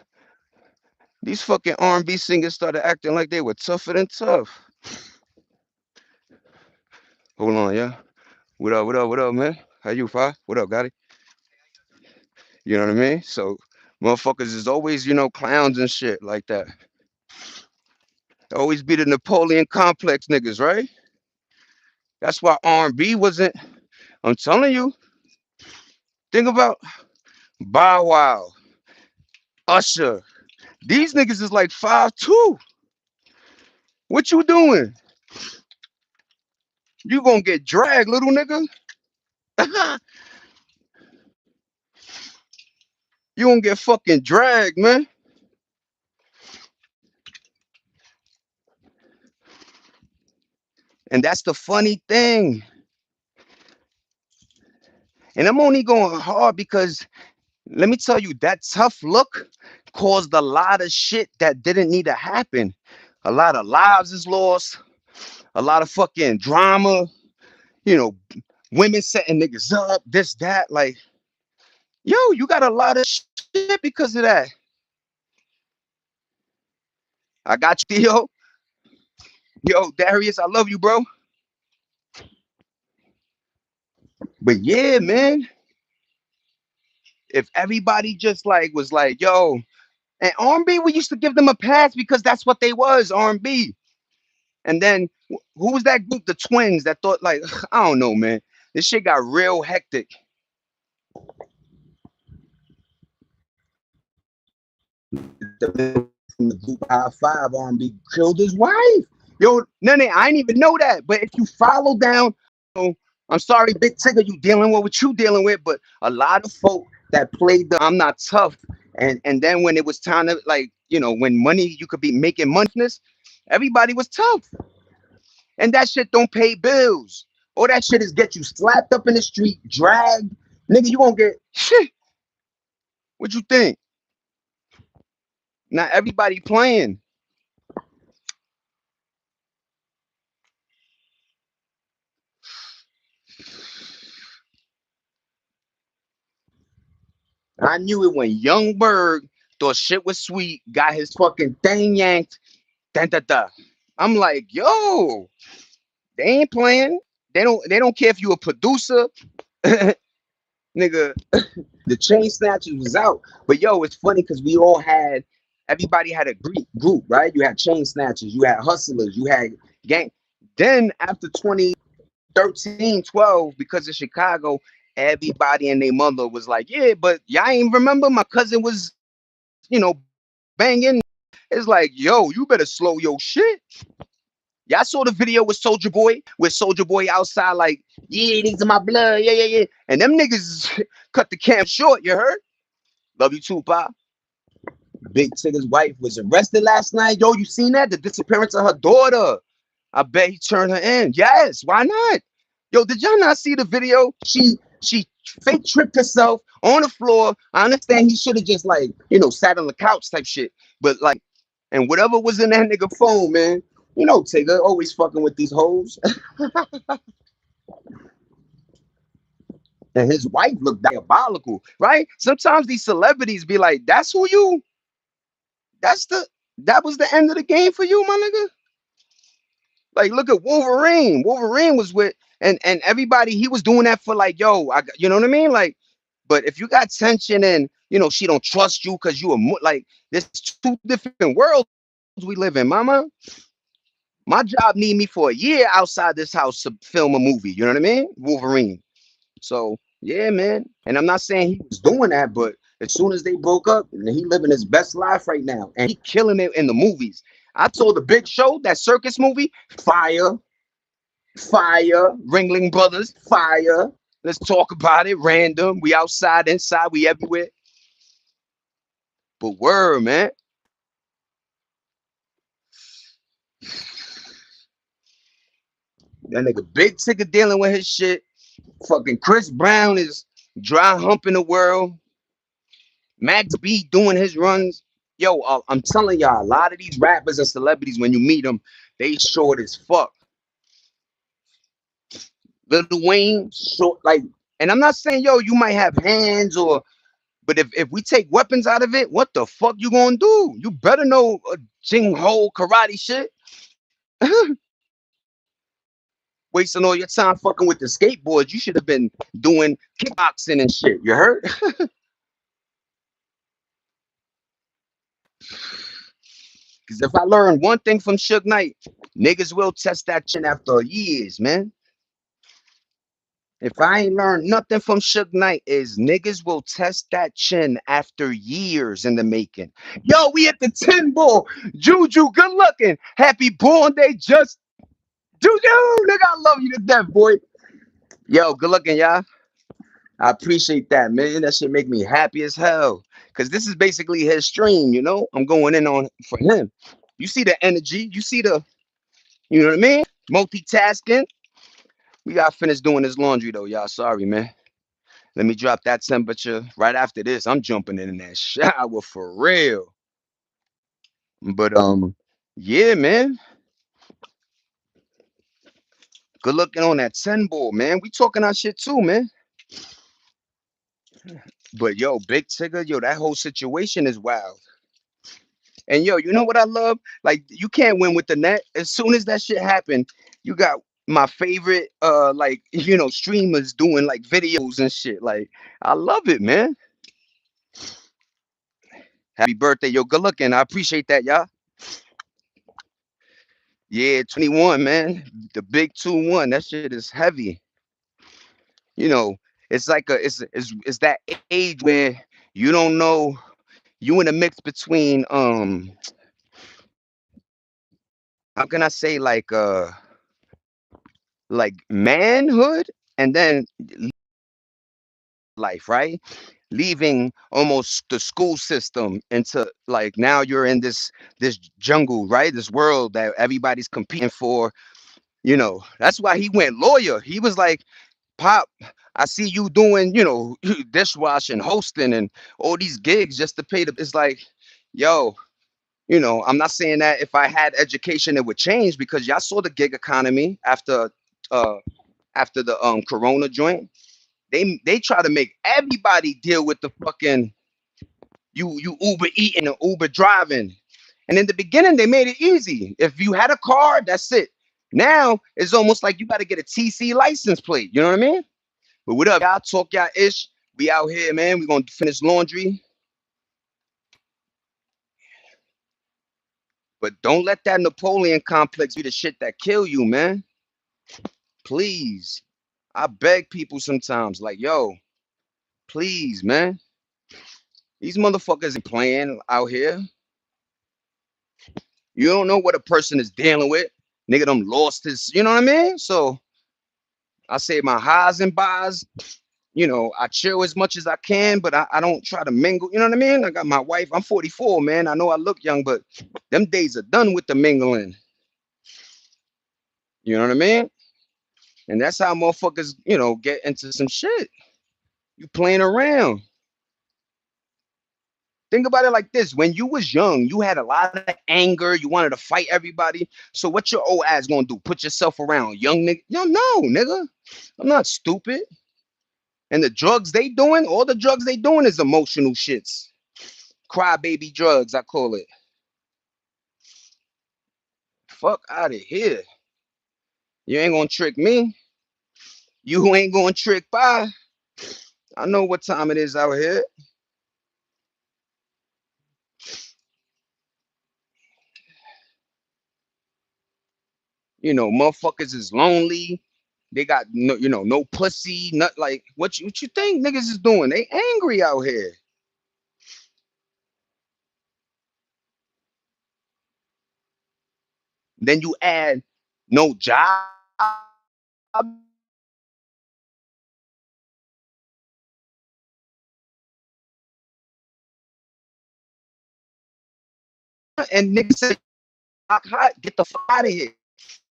These fucking R&B singers started acting like they were tougher than tough. Hold on, yeah. What up, man? How you, Fi? What up, Gotti? You know what I mean? So motherfuckers is always, clowns and shit like that. Always be the Napoleon complex niggas, right? That's why R&B I'm telling you. Think about Bow Wow, Usher. These niggas is like 5'2". What you doing? You gonna get dragged, little nigga. You gonna get fucking dragged, man. And that's the funny thing. And I'm only going hard because let me tell you, that tough look caused a lot of shit that didn't need to happen. A lot of lives is lost, a lot of fucking drama, you know, women setting niggas up, this, that. Like, yo, you got a lot of shit because of that. I got you, Theo. Yo, Darius, I love you, bro. But yeah, man, if everybody just like was like, yo, and R&B, we used to give them a pass because that's what they was, R&B. And then who was that group, the twins, that thought like, I don't know, man. This shit got real hectic. From the group High Five, R&B killed his wife. Yo, Nene, I didn't even know that. But if you follow down, oh, I'm sorry, Big Tigger, you dealing with what you dealing with. But a lot of folk that played the I'm not tough, and then when it was time to like, when money you could be making money, everybody was tough. And that shit don't pay bills. All that shit is get you slapped up in the street, dragged. Nigga, you gonna get shit. What you think? Not everybody playing. I knew it when Young Berg thought shit was sweet, got his fucking thing yanked. Da, da, da. I'm like, yo, they ain't playing. They don't care if you a producer, nigga. The chain snatchers was out. But yo, it's funny because everybody had a group, right? You had chain snatchers, you had hustlers, you had gang. Then after 2013, 12, because of Chicago, everybody and their mother was like, yeah, but y'all ain't remember my cousin was, banging. It's like, yo, you better slow your shit. Y'all saw the video with Soldier Boy outside, like, yeah, these are my blood, yeah, yeah, yeah. And them niggas cut the cam short, you heard? Love you too, Pop. Big Tigger's wife was arrested last night. Yo, you seen that? The disappearance of her daughter. I bet he turned her in. Yes, why not? Yo, did y'all not see the video? She fake tripped herself on the floor. I understand he should have just like, sat on the couch type shit. But like, and whatever was in that nigga phone, man. Tigger always fucking with these hoes. And his wife looked diabolical, right? Sometimes these celebrities be like, that's who you, that's the, that was the end of the game for you, my nigga. Like, look at Wolverine. Wolverine was with, and everybody, he was doing that for like, yo, you know what I mean? Like, but if you got tension and she don't trust you because you like, there's two different worlds we live in, mama. My job need me for a year outside this house to film a movie. You know what I mean? Wolverine. So yeah, man. And I'm not saying he was doing that, but as soon as they broke up, he living his best life right now, and he killing it in the movies. I told the Big Show, that circus movie, fire, fire, Ringling Brothers, fire. Let's talk about it. Random. We outside, inside, we everywhere. But word, man. That nigga Big Ticket dealing with his shit. Fucking Chris Brown is dry humping the world. Max B doing his runs. Yo, I'm telling y'all, a lot of these rappers and celebrities, when you meet them, they short as fuck. Lil Wayne, short, like, and I'm not saying, yo, you might have hands but if we take weapons out of it, what the fuck you gonna do? You better know Jing Ho karate shit. Wasting all your time fucking with the skateboard. You should have been doing kickboxing and shit. You heard? Because if I learn one thing from Suge Knight, niggas will test that chin after years, man. If I ain't learned nothing from Suge Knight, is niggas will test that chin after years in the making. Yo, we at the 10 ball. Juju, good looking. Happy born day, just Juju. Nigga, I love you to death, boy. Yo, good looking, y'all. I appreciate that, man. That shit make me happy as hell. Cause this is basically his stream, you know? I'm going in on for him. You see the energy, you see the, you know what I mean? Multitasking. We gotta finish doing this laundry though, y'all. Sorry, man. Let me drop that temperature. Right after this, I'm jumping in that shower for real. But yeah, man. Good looking on that 10 ball, man. We talking our shit too, man. But yo, Big Tigger, yo, that whole situation is wild. And yo, you know what I love? Like you can't win with the net. As soon as that shit happened, you got my favorite like streamers doing like videos and shit. Like I love it, man. Happy birthday, yo. Good looking. I appreciate that, y'all. Yeah, 21, man. The big 2-1. That shit is heavy. You know, it's like it's that age where you don't know you in a mix between how can I say like manhood and then life, right? Leaving almost the school system into like now you're in this jungle, right? This world that everybody's competing for. That's why he went lawyer. He was like, Pop, I see you doing, dishwashing, hosting, and all these gigs just to pay the. It's like, yo, I'm not saying that if I had education it would change because y'all saw the gig economy uh after the Corona joint. They try to make everybody deal with the fucking you Uber eating and Uber driving. And in the beginning, they made it easy. If you had a car, that's it. Now it's almost like you got to get a TC license plate. You know what I mean? But what up, y'all? Talk y'all ish. We out here, man. We gonna finish laundry. But don't let that Napoleon complex be the shit that kill you, man. Please. I beg people sometimes, like, yo, please, man. These motherfuckers ain't playing out here. You don't know what a person is dealing with. Nigga them lost his, you know what I mean? So I say my highs and buys, I chill as much as I can, but I don't try to mingle. You know what I mean? I got my wife. I'm 44, man. I know I look young, but them days are done with the mingling. You know what I mean? And that's how motherfuckers, get into some shit. You playing around. Think about it like this. When you was young, you had a lot of anger. You wanted to fight everybody. So what your old ass gonna do? Put yourself around young nigga? No, nigga. I'm not stupid. And the drugs they doing, all the drugs they doing is emotional shits. Crybaby drugs, I call it. Fuck out of here. You ain't gonna trick me. You ain't gonna trick by. I know what time it is out here. Motherfuckers is lonely. They got no, no pussy, not like what you think niggas is doing? They angry out here. Then you add no job and niggas say hot, get the fuck out of here.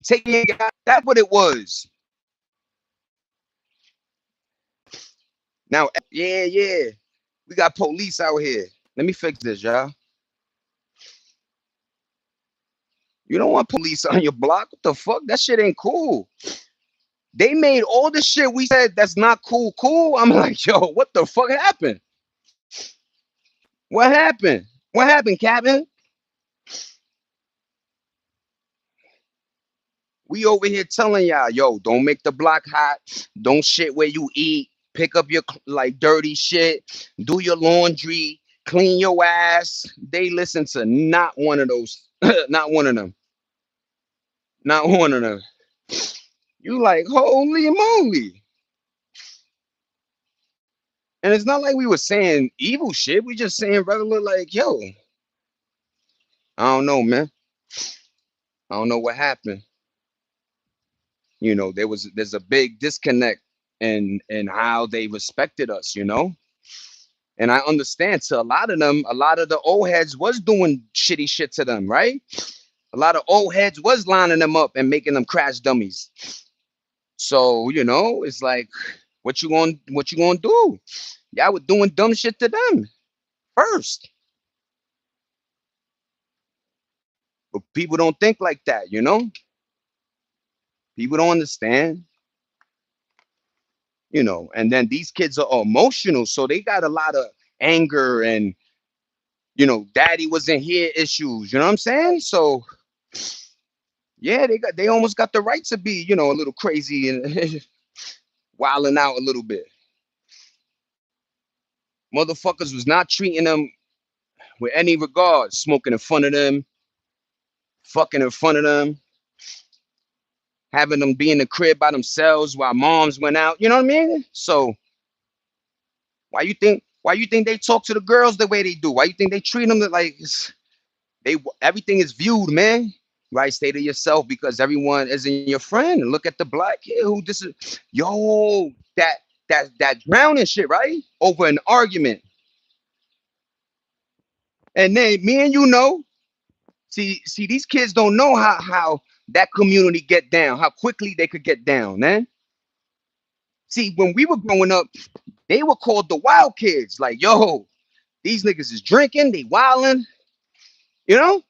Take me, that's what it was. Now, yeah, yeah. We got police out here. Let me fix this, y'all. You don't want police on your block. What the fuck? That shit ain't cool. They made all the shit we said that's not cool, cool. I'm like, yo, what the fuck happened? What happened? What happened, Captain? We over here telling y'all, yo, don't make the block hot. Don't shit where you eat. Pick up your like dirty shit. Do your laundry. Clean your ass. They listen to not one of those. Not one of them. Not one of them. You like, holy moly. And it's not like we were saying evil shit. We just saying regular, like, yo, I don't know, man. I don't know what happened. There's a big disconnect in how they respected us, And I understand, to a lot of them, a lot of the old heads was doing shitty shit to them, right? A lot of old heads was lining them up and making them crash dummies. So, it's like, what you gonna do? Y'all were doing dumb shit to them first. But people don't think like that. People don't understand, and then these kids are emotional, so they got a lot of anger and daddy wasn't here issues, you know what I'm saying? So yeah, they almost got the right to be, a little crazy and wilding out a little bit. Motherfuckers was not treating them with any regard, smoking in front of them, fucking in front of them, having them be in the crib by themselves while moms went out. You know what I mean? So why you think they talk to the girls the way they do? Why you think they treat them like they everything is viewed, man? Right? Stay to yourself because everyone isn't your friend. And look at the black kid who this is, yo, that drowning shit, right? Over an argument. And then me and see, these kids don't know how that community get down, how quickly they could get down, man. See, when we were growing up, they were called the wild kids. Like, yo, these niggas is drinking, they wilding, you know?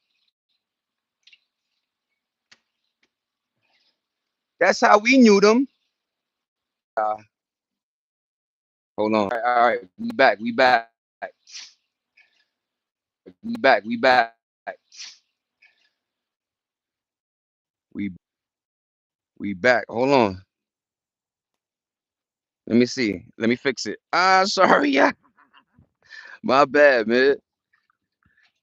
That's how we knew them. Hold on. All right, we back. We we back. Hold on. Let me see. Let me fix it. Sorry, yeah. My bad, man.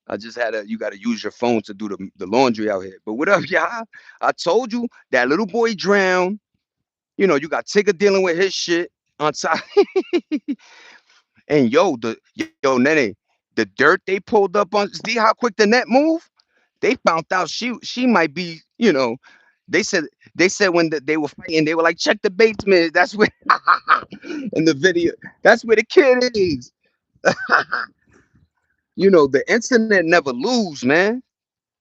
I just had you gotta use your phone to do the laundry out here. But what up, y'all? I told you that little boy drowned. You got Tigger dealing with his shit on top. And yo, Nene, the dirt they pulled up on, see how quick the net move? They found out she might be, they said when they were fighting, they were like, check the basement. That's where in the video, that's where the kid is. The internet never lose, man.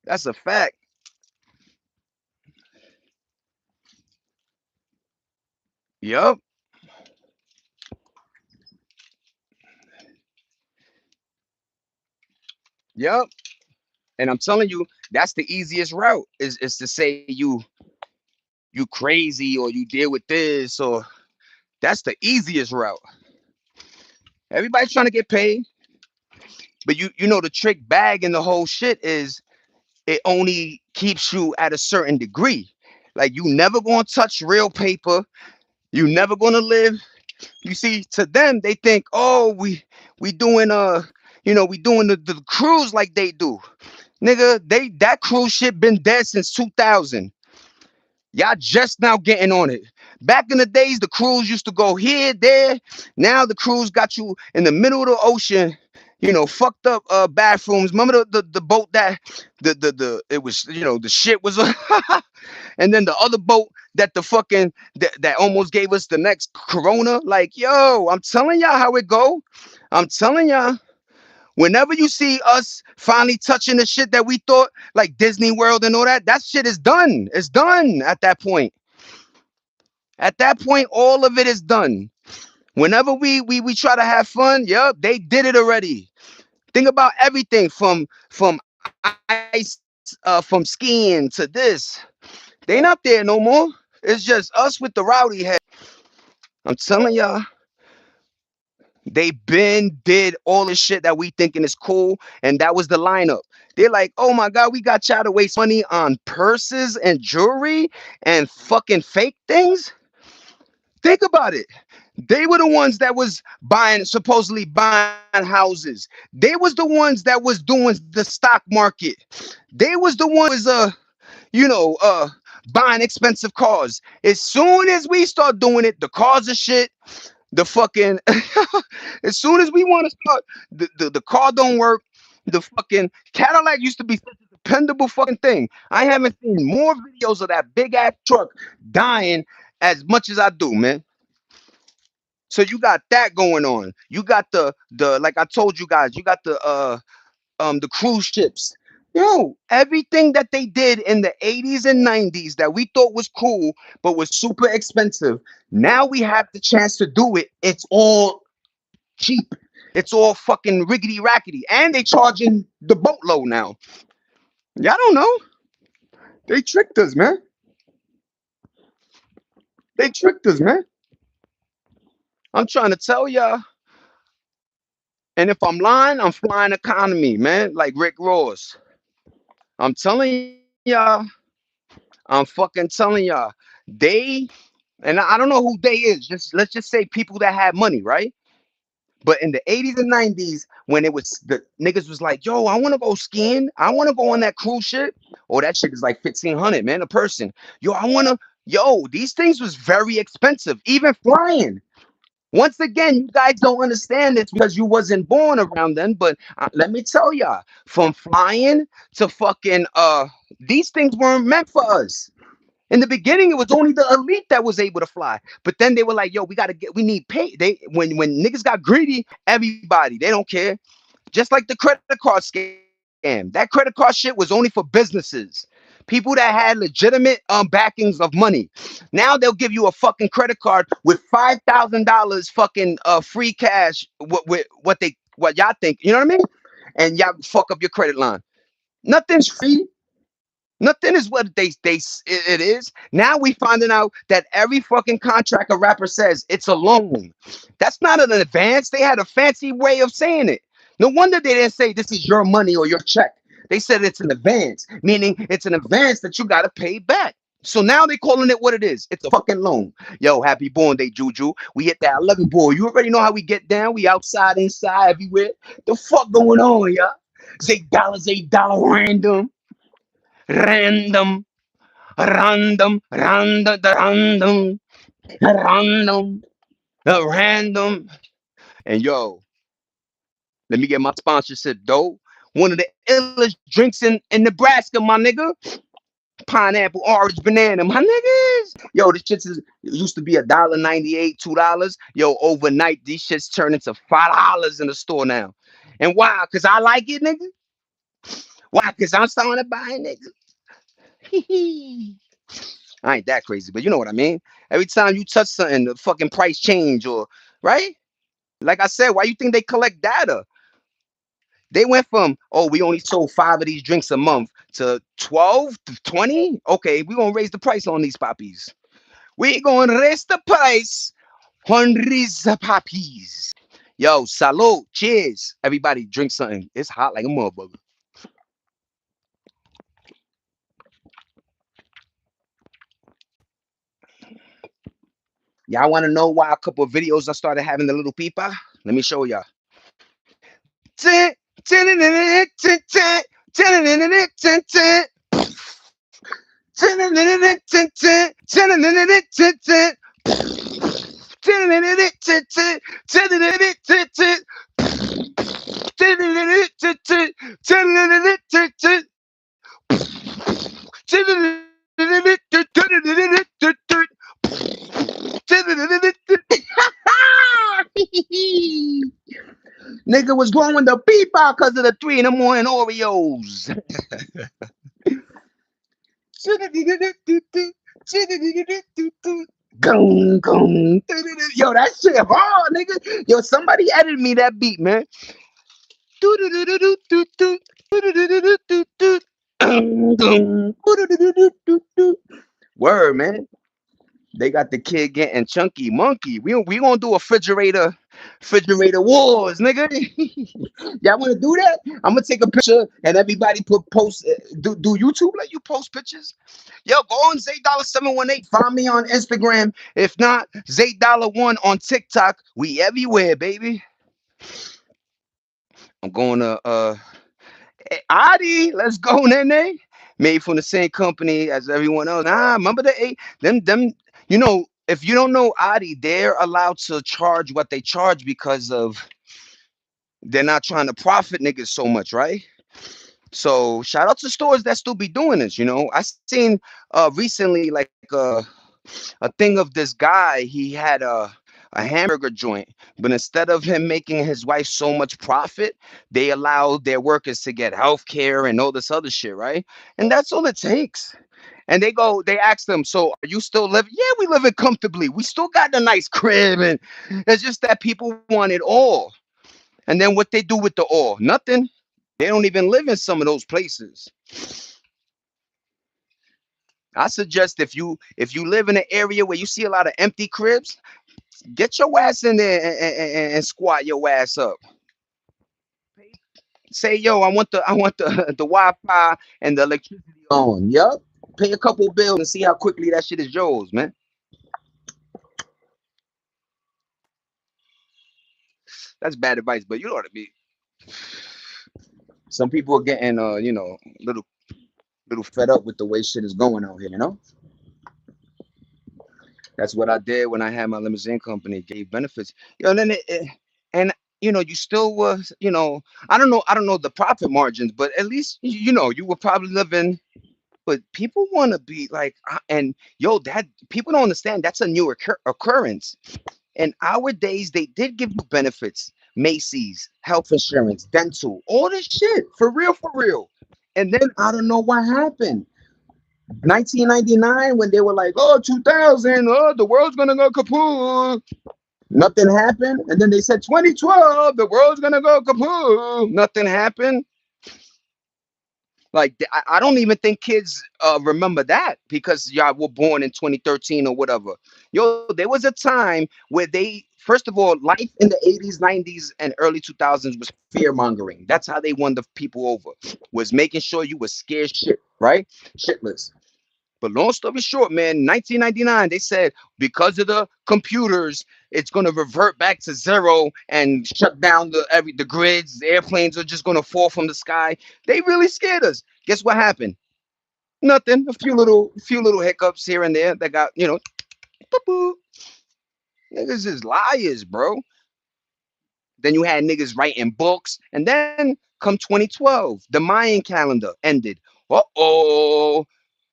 That's a fact. Yup, yup. And I'm telling you, that's the easiest route is to say you crazy or you deal with this or that's the easiest route. Everybody's trying to get paid, but you know the trick bag and the whole shit is it only keeps you at a certain degree. Like you never gonna touch real paper. You never gonna live. You see, to them they think, oh, we doing we doing the cruise like they do. Nigga, that cruise ship been dead since 2000. Y'all just now getting on it. Back in the days, the cruise used to go here, there. Now the cruise got you in the middle of the ocean. Fucked up bathrooms. Remember the boat that the it was the shit was and then the other boat that the fucking that almost gave us the next corona. Like, yo, I'm telling y'all how it go. I'm telling y'all. Whenever you see us finally touching the shit that we thought like Disney World and all that shit is done. It's done at that point. At that point, all of it is done. Whenever we try to have fun, yep, they did it already. Think about everything from ice, from skiing to this. They ain't up there no more. It's just us with the rowdy head. I'm telling y'all, they been did all the shit that we thinking is cool, and that was the lineup. They're like, oh my god, we got y'all to waste money on purses and jewelry and fucking fake things. Think about it. They were the ones that was supposedly buying houses. They was the ones that was doing the stock market. They was the one was you know buying expensive cars. As soon as we start doing it, the cars are shit. The fucking as soon as we want to start, the car don't work. The fucking Cadillac used to be such a dependable fucking thing. I haven't seen more videos of that big ass truck dying as much as I do, man. So you got that going on. You got the like I told you guys, you got the cruise ships. Yo, everything that they did in the 80s and 90s that we thought was cool but was super expensive. Now we have the chance to do it. It's all cheap. It's all fucking riggedy rackety. And they charging the boatload now. Y'all don't know. They tricked us, man. They tricked us, man. I'm trying to tell y'all. And if I'm lying, I'm flying economy, man. Like Rick Ross. I'm telling y'all. I'm fucking telling y'all. They and I don't know who they is. Just let's just say people that had money, right? But in the 80s and 90s, when it was the niggas was like, yo, I want to go skiing. I want to go on that cruise ship. Oh, that shit is like 1,500, man, a person. Yo, I want to, yo, these things was very expensive, even flying. Once again, you guys don't understand this because you wasn't born around then. But let me tell y'all, from flying to fucking, these things weren't meant for us. In the beginning, it was only the elite that was able to fly. But then they were like, "Yo, we need pay." They when niggas got greedy, everybody they don't care. Just like the credit card scam, that credit card shit was only for businesses, people that had legitimate backings of money. Now they'll give you a fucking credit card with $5,000 fucking free cash. What y'all think? You know what I mean? And y'all fuck up your credit line. Nothing's free. Nothing is what it is. Now we finding out that every fucking contract a rapper says it's a loan. That's not an advance. They had a fancy way of saying it. No wonder they didn't say this is your money or your check. They said it's an advance, meaning it's an advance that you gotta pay back. So now they calling it what it is. It's a fucking loan. Yo, happy born day, Juju. We hit that 11 boy. You already know how we get down. We outside, inside, everywhere. The fuck going on, y'all? $8, random. Random, random, random, random. And yo, let me get my sponsorship though. One of the illest drinks in Nebraska, my nigga. Pineapple, orange, banana, my niggas. Yo, this shit it used to be $1.98, $2. Yo, overnight these shits turn into $5 in the store now. And why? Cause I like it, nigga. Why? Cause I'm starting to buy it, nigga. I ain't that crazy, but you know what I mean. Every time you touch something, the fucking price change or right? Like I said, why you think they collect data? They went from we only sold 5 of these drinks a month to 12 to 20. Okay, we gonna raise the price on these poppies. We gonna raise the price on these poppies. Yo, salute, cheers. Everybody drink something. It's hot like a motherfucker. Y'all want to know why a couple of videos I started having the little peeper? Let me show y'all. Nigga was growing the peepaw because of the 3 in the morning Oreos. Gung, gung. Yo, that shit hard, nigga. Yo, somebody edited me that beat, man. Word, man. They got the kid getting chunky monkey. We gonna do a refrigerator wars, nigga. Y'all wanna do that? I'm gonna take a picture and everybody post do YouTube let you post pictures? Yo, go on Zay$718. Find me on Instagram. If not, Zay$1 on TikTok. We everywhere, baby. I'm going to Adi. Let's go, Nene. Made from the same company as everyone else. Remember the eight them. You know If you don't know Adi, they're allowed to charge what they charge because of they're not trying to profit niggas so much, right? So shout out to stores that still be doing this. I seen recently like a thing of this guy. He had a hamburger joint, but instead of him making his wife so much profit, they allowed their workers to get health care and all this other shit, right? And that's all it takes. And they ask them, so are you still living? Yeah, we living comfortably. We still got the nice crib, and it's just that people want it all. And then what they do with the all? Nothing. They don't even live in some of those places. I suggest if you live in an area where you see a lot of empty cribs, get your ass in there and squat your ass up. Say, yo, I want the the Wi-Fi and the electricity on. Yup. Pay a couple bills and see how quickly that shit is yours, man. That's bad advice, but you know what I mean. Some people are getting little fed up with the way shit is going out here. That's what I did when I had my limousine company, gave benefits. And then and you still was, I don't know the profit margins, but at least you were probably living. But people want to be like, and yo, that people don't understand. That's a new occurrence. In our days, they did give you benefits, Macy's, health insurance, dental, all this shit, for real, for real. And then I don't know what happened. 1999, when they were like, oh, 2000, oh, the world's gonna go kaput. Nothing happened. And then they said 2012, the world's gonna go kaput. Nothing happened. Like I don't even think kids remember that because y'all were born in 2013 or whatever. Yo, there was a time where they, first of all, life in the 80s, 90s, and early 2000s was fear mongering. That's how they won the people over. Was making sure you were scared shit, right? Shitless. But long story short, man, 1999, they said because of the computers, it's gonna revert back to zero and shut down the grids. The airplanes are just gonna fall from the sky. They really scared us. Guess what happened? Nothing. A few little hiccups here and there that got boop, niggas is liars, bro. Then you had niggas writing books, and then come 2012, the Mayan calendar ended. Uh-oh.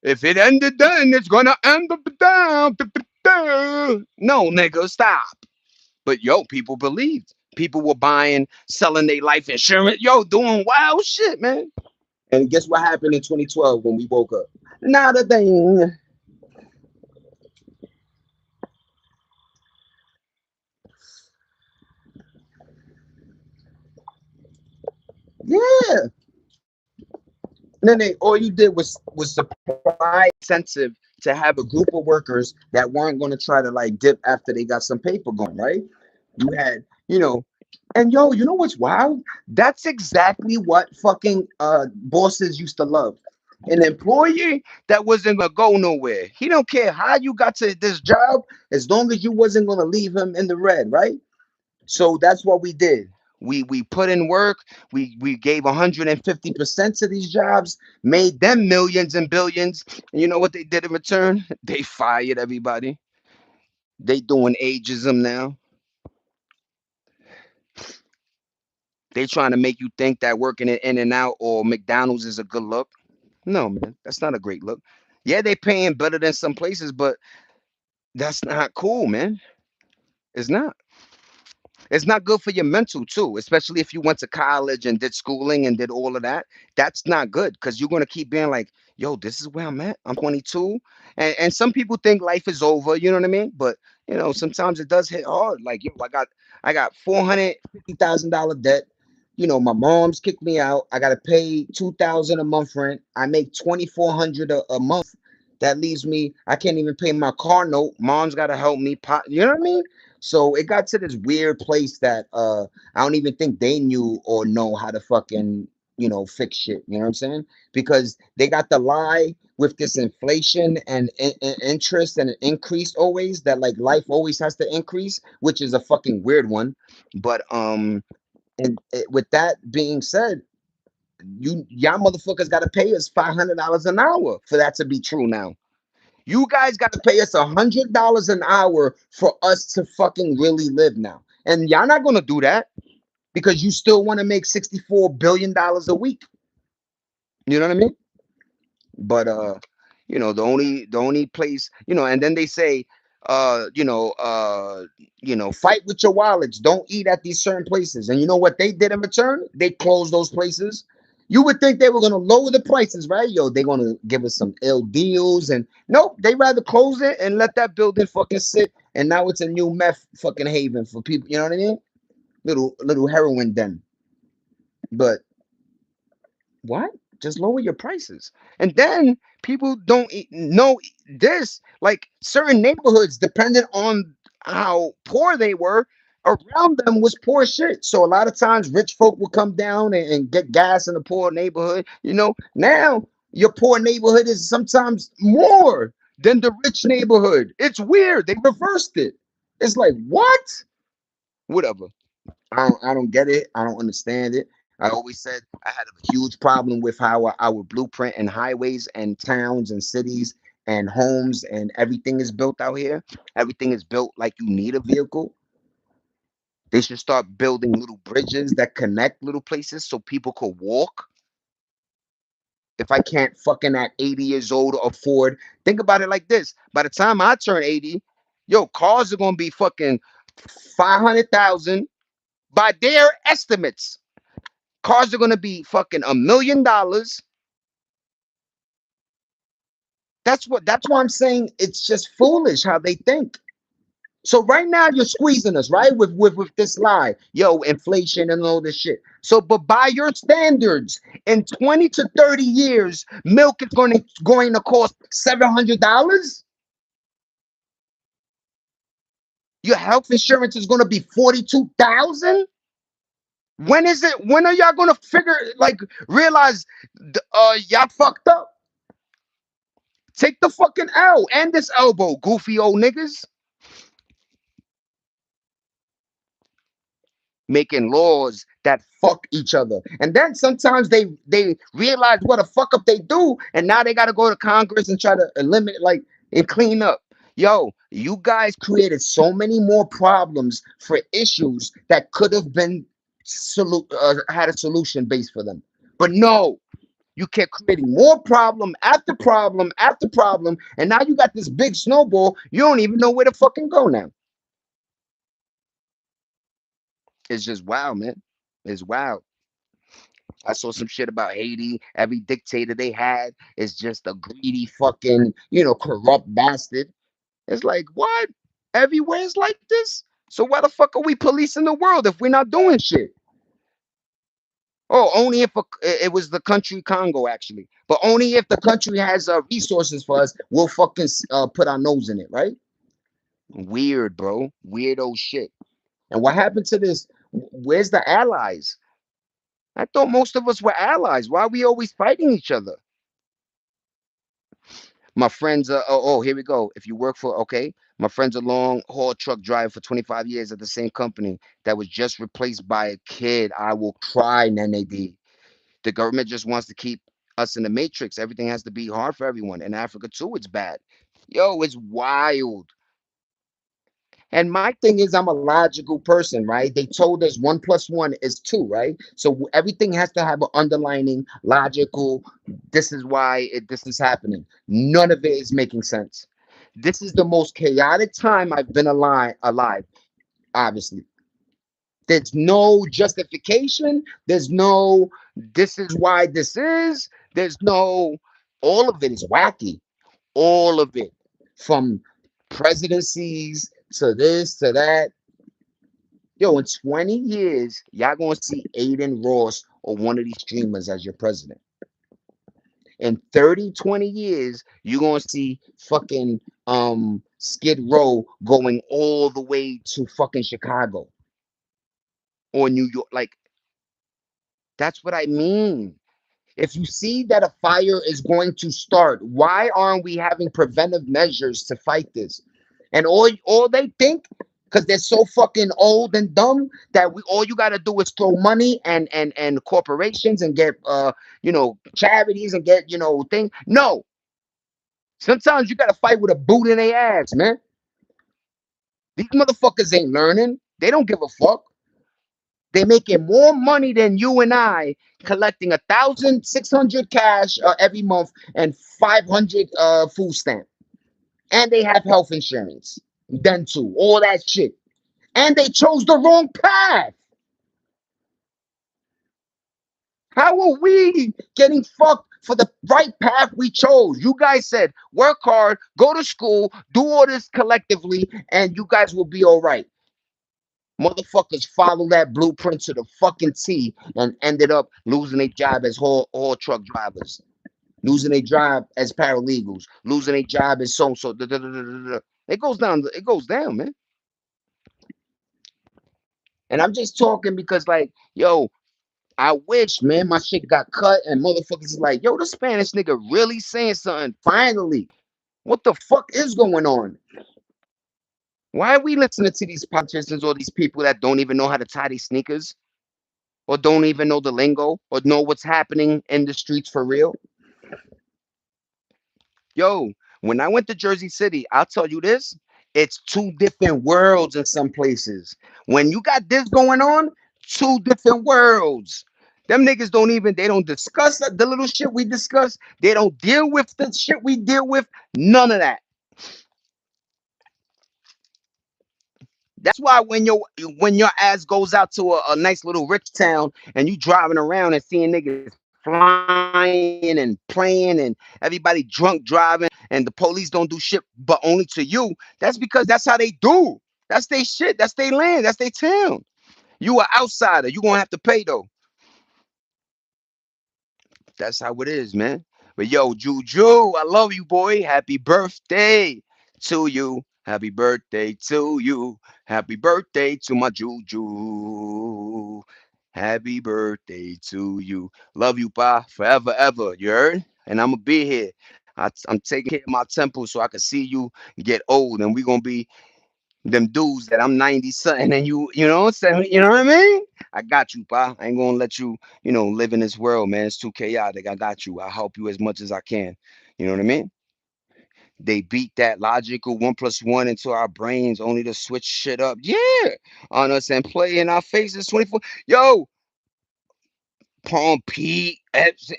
If it ended then, it's gonna end up down. No, nigga, stop. But yo, people believed. People were buying, selling their life insurance. Yo, doing wild shit, man. And guess what happened in 2012 when we woke up? Not a thing. Yeah. And then all you did was supply incentive to have a group of workers that weren't going to try to like dip after they got some paper going, right? You had, and yo, you know what's wild? That's exactly what fucking bosses used to love. An employee that wasn't gonna go nowhere. He don't care how you got to this job as long as you wasn't gonna leave him in the red, right? So that's what we did. We put in work. We gave 150% to these jobs, made them millions and billions. And you know what they did in return? They fired everybody. They doing ageism now. They trying to make you think that working at In and Out or McDonald's is a good look. No, man, that's not a great look. Yeah, they paying better than some places, but that's not cool, man. It's not. It's not good for your mental too, especially if you went to college and did schooling and did all of that. That's not good because you're gonna keep being like, yo, this is where I'm at. I'm 22. And some people think life is over, you know what I mean? But sometimes it does hit hard. Like, yo, I got $450,000 debt. My mom's kicked me out. I gotta pay 2,000 a month rent. I make 2,400 a month. That leaves me, I can't even pay my car note. Mom's gotta help me. You know what I mean? So it got to this weird place that I don't even think they knew or know how to fucking fix shit. You know what I'm saying? Because they got the lie with this inflation and interest and an increase always that like life always has to increase, which is a fucking weird one. But with that being said, y'all motherfuckers got to pay us $500 an hour for that to be true now. You guys got to pay us $100 an hour for us to fucking really live now. And y'all not gonna do that because you still want to make $64 billion a week. You know what I mean? But the only place, and then they say, uh you know uh fight with your wallets, don't eat at these certain places. And you know what they did in return? They closed those places. You would think they were going to lower the prices, right? Yo, they're going to give us some ill deals, and nope, they rather close it and let that building fucking sit, and now it's a new meth fucking haven for people. You know what I mean? Little heroin den. But what? Just lower your prices. And then people don't know this. Like certain neighborhoods, depending on how poor they were, around them was poor shit. So a lot of times rich folk will come down and get gas in the poor neighborhood. Now your poor neighborhood is sometimes more than the rich neighborhood. It's weird. They reversed it. It's like, what? Whatever. I don't get it. I don't understand it. I always said I had a huge problem with how our blueprint and highways and towns and cities and homes and everything is built out here. Everything is built like you need a vehicle. They should start building little bridges that connect little places so people could walk. If I can't fucking at 80 years old afford, think about it like this. By the time I turn 80, yo, cars are gonna be fucking 500,000 by their estimates. Cars are gonna be fucking $1 million. That's why I'm saying it's just foolish how they think. So right now you're squeezing us, right? With this lie. Yo, inflation and all this shit. So but by your standards, in 20 to 30 years, milk is going to cost $700. Your health insurance is gonna be 42,000. When are y'all gonna figure, like, realize y'all fucked up? Take the fucking L and this elbow, goofy old niggas. Making laws that fuck each other. And then sometimes they realize what a fuck up they do, and now they gotta go to Congress and try to eliminate, like, and clean up. Yo, you guys created so many more problems for issues that could have been had a solution based for them. But no, you kept creating more problem after problem after problem, and now you got this big snowball. You don't even know where to fucking go now. It's just wow, man. It's wild. I saw some shit about Haiti. Every dictator they had is just a greedy fucking, corrupt bastard. It's like, what? Everywhere is like this? So why the fuck are we policing the world if we're not doing shit? Oh, only if it was the country Congo, actually. But only if the country has resources for us, we'll fucking put our nose in it, right? Weird, bro. Weirdo shit. And what happened to this? Where's the allies? I thought most of us were allies. Why are we always fighting each other? My friend's here we go. If you work for okay, my friend's a long haul truck driver for 25 years at the same company that was just replaced by a kid. I will cry, Nene D. The government just wants to keep us in the matrix. Everything has to be hard for everyone. In Africa too, it's bad. Yo, it's wild. And my thing is, I'm a logical person, right? They told us 1 plus 1 is 2, right? So everything has to have an underlining logical. This is why this is happening. None of it is making sense. This is the most chaotic time I've been alive. Obviously, there's no justification. There's no. This is why this is. There's no. All of it is wacky. All of it, from presidencies to this to that. Yo, in 20 years, y'all gonna see Aiden Ross or one of these streamers as your president. In 30, 20 years, you're gonna see fucking Skid Row going all the way to fucking Chicago or New York. Like, that's what I mean. If you see that a fire is going to start, why aren't we having preventive measures to fight this? And all they think, because they're so fucking old and dumb, that we all you gotta do is throw money and corporations and get charities and get thing. No, Sometimes you gotta fight with a boot in their ass, man. These motherfuckers ain't learning. They don't give a fuck. They making more money than you and I collecting 1,600 cash every month and 500 food stamp. And they have health insurance, dental, all that shit. And they chose the wrong path. How are we getting fucked for the right path we chose? You guys said work hard, go to school, do all this collectively, and you guys will be all right. Motherfuckers follow that blueprint to the fucking T and ended up losing their job as haul truck drivers, losing their job as paralegals, losing their job as so so. It goes down. It goes down, man. And I'm just talking because, like, yo, I wish, man, my shit got cut and motherfuckers is like, yo, the Spanish nigga really saying something. Finally, what the fuck is going on? Why are we listening to these politicians or these people that don't even know how to tie these sneakers or don't even know the lingo or know what's happening in the streets for real? Yo, when I went to Jersey City, I'll tell you this, it's two different worlds in some places. When you got this going on, two different worlds. Them niggas don't even, they don't discuss the little shit we discuss. They don't deal with the shit we deal with. None of that. That's why when your ass goes out to a nice little rich town and you driving around and seeing niggas flying and playing and everybody drunk driving and the police don't do shit but only to you, that's because that's how they do. That's their shit. That's their land. That's their town. You an outsider. You gonna have to pay though. That's how it is, man. But yo, Juju, I love you, boy. Happy birthday to you. Happy birthday to you. Happy birthday to my Juju. Happy birthday to you. Love you, pa, forever, ever. You heard? And I'm gonna be here. I'm taking care of my temple so I can see you get old, and we gonna be them dudes that I'm 90 something and you know what I'm saying? You know what I mean? I got you, pa. I ain't gonna let you, live in this world, man. It's too chaotic. I got you. I'll help you as much as I can. You know what I mean? They beat that logical 1+1 into our brains only to switch shit up. Yeah. On us and play in our faces 24. Yo, Palm Pete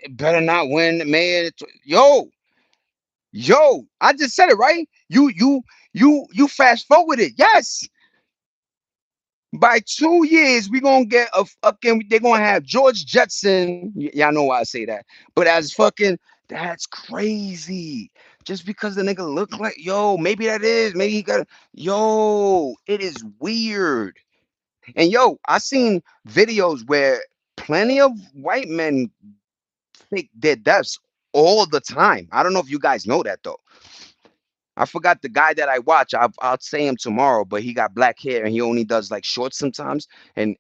better not win, man. Yo, I just said it, right? You fast forward it. Yes. By 2 years, we gonna get a fucking. They're gonna have George Jetson. Y'all know why I say that, but as fucking, that's crazy. Just because the nigga look like yo, maybe that is. Maybe he got yo. It is weird. And yo, I seen videos where plenty of white men fake their deaths all the time. I don't know if you guys know that though. I forgot the guy that I watch. I'll say him tomorrow, but he got black hair and he only does like shorts sometimes. And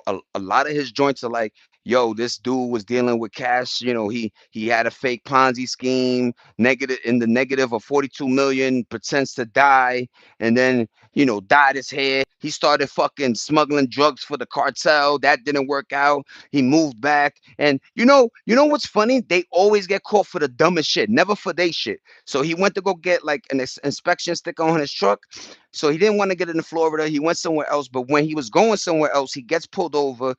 a lot of his joints are like, yo, this dude was dealing with cash. He had a fake Ponzi scheme, negative in the negative of 42 million, pretends to die, and then dyed his hair. He started fucking smuggling drugs for the cartel. That didn't work out. He moved back, and you know what's funny? They always get caught for the dumbest shit, never for they shit. So he went to go get like an inspection sticker on his truck. So he didn't want to get into Florida. He went somewhere else. But when he was going somewhere else, he gets pulled over,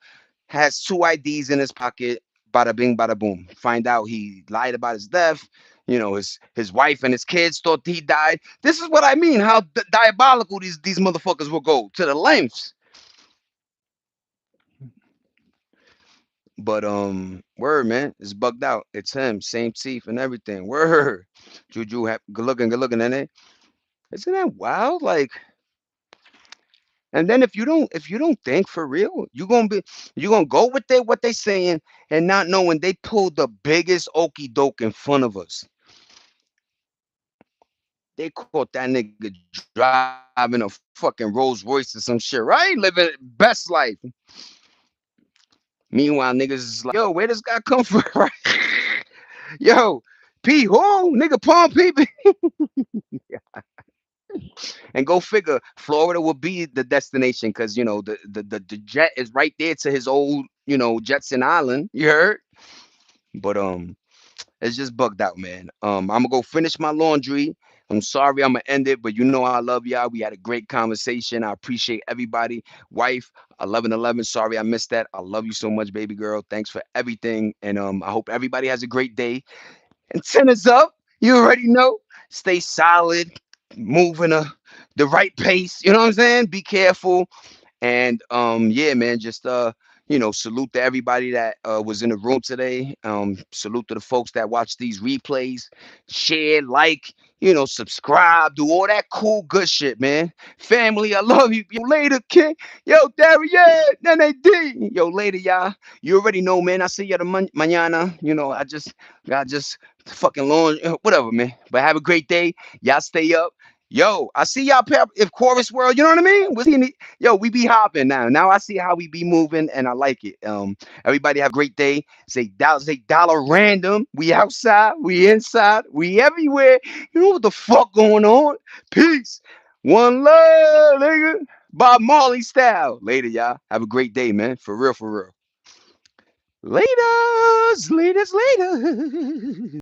has two IDs in his pocket. Bada bing, bada boom. Find out he lied about his death. His wife and his kids thought he died. This is what I mean. How diabolical these motherfuckers will go to the lengths. But word man, it's bugged out. It's him, same teeth and everything. Word, Juju, good looking, in it. Isn't that wild? Like, and then if you don't think for real, you gonna go with what they saying and not knowing they pulled the biggest okey doke in front of us. They caught that nigga driving a fucking Rolls Royce or some shit, right? Living best life. Meanwhile, niggas is like, yo, where this guy come from? Right? Yo, P who? Nigga Palm P. And go figure, Florida will be the destination because the jet is right there to his old Jetson Island. You heard? But it's just bugged out, man. I'm gonna go finish my laundry. I'm sorry I'm gonna end it, but you know I love y'all. We had a great conversation. I appreciate everybody. Wife, 1111. Sorry I missed that. I love you so much, baby girl. Thanks for everything, and I hope everybody has a great day. And 10 is up. You already know. Stay solid, moving the right pace. You know what I'm saying? Be careful. And yeah, man, just salute to everybody that was in the room today. Salute to the folks that watch these replays, share, like, subscribe, do all that cool good shit, man. Family, I love you. Yo, later, kid. Yo, Darian, Nene D. Yo, later, y'all. You already know, man. I see you the mañana. I just fucking long, whatever, man. But have a great day. Y'all stay up. Yo, I see y'all if Chorus World, you know what I mean? Yo, we be hopping now. Now I see how we be moving, and I like it. Everybody have a great day. Say dollar random. We outside, we inside, we everywhere. You know what the fuck going on? Peace. One love, nigga. Bob Marley style. Later, y'all. Have a great day, man. For real, for real. Laters, laters, later.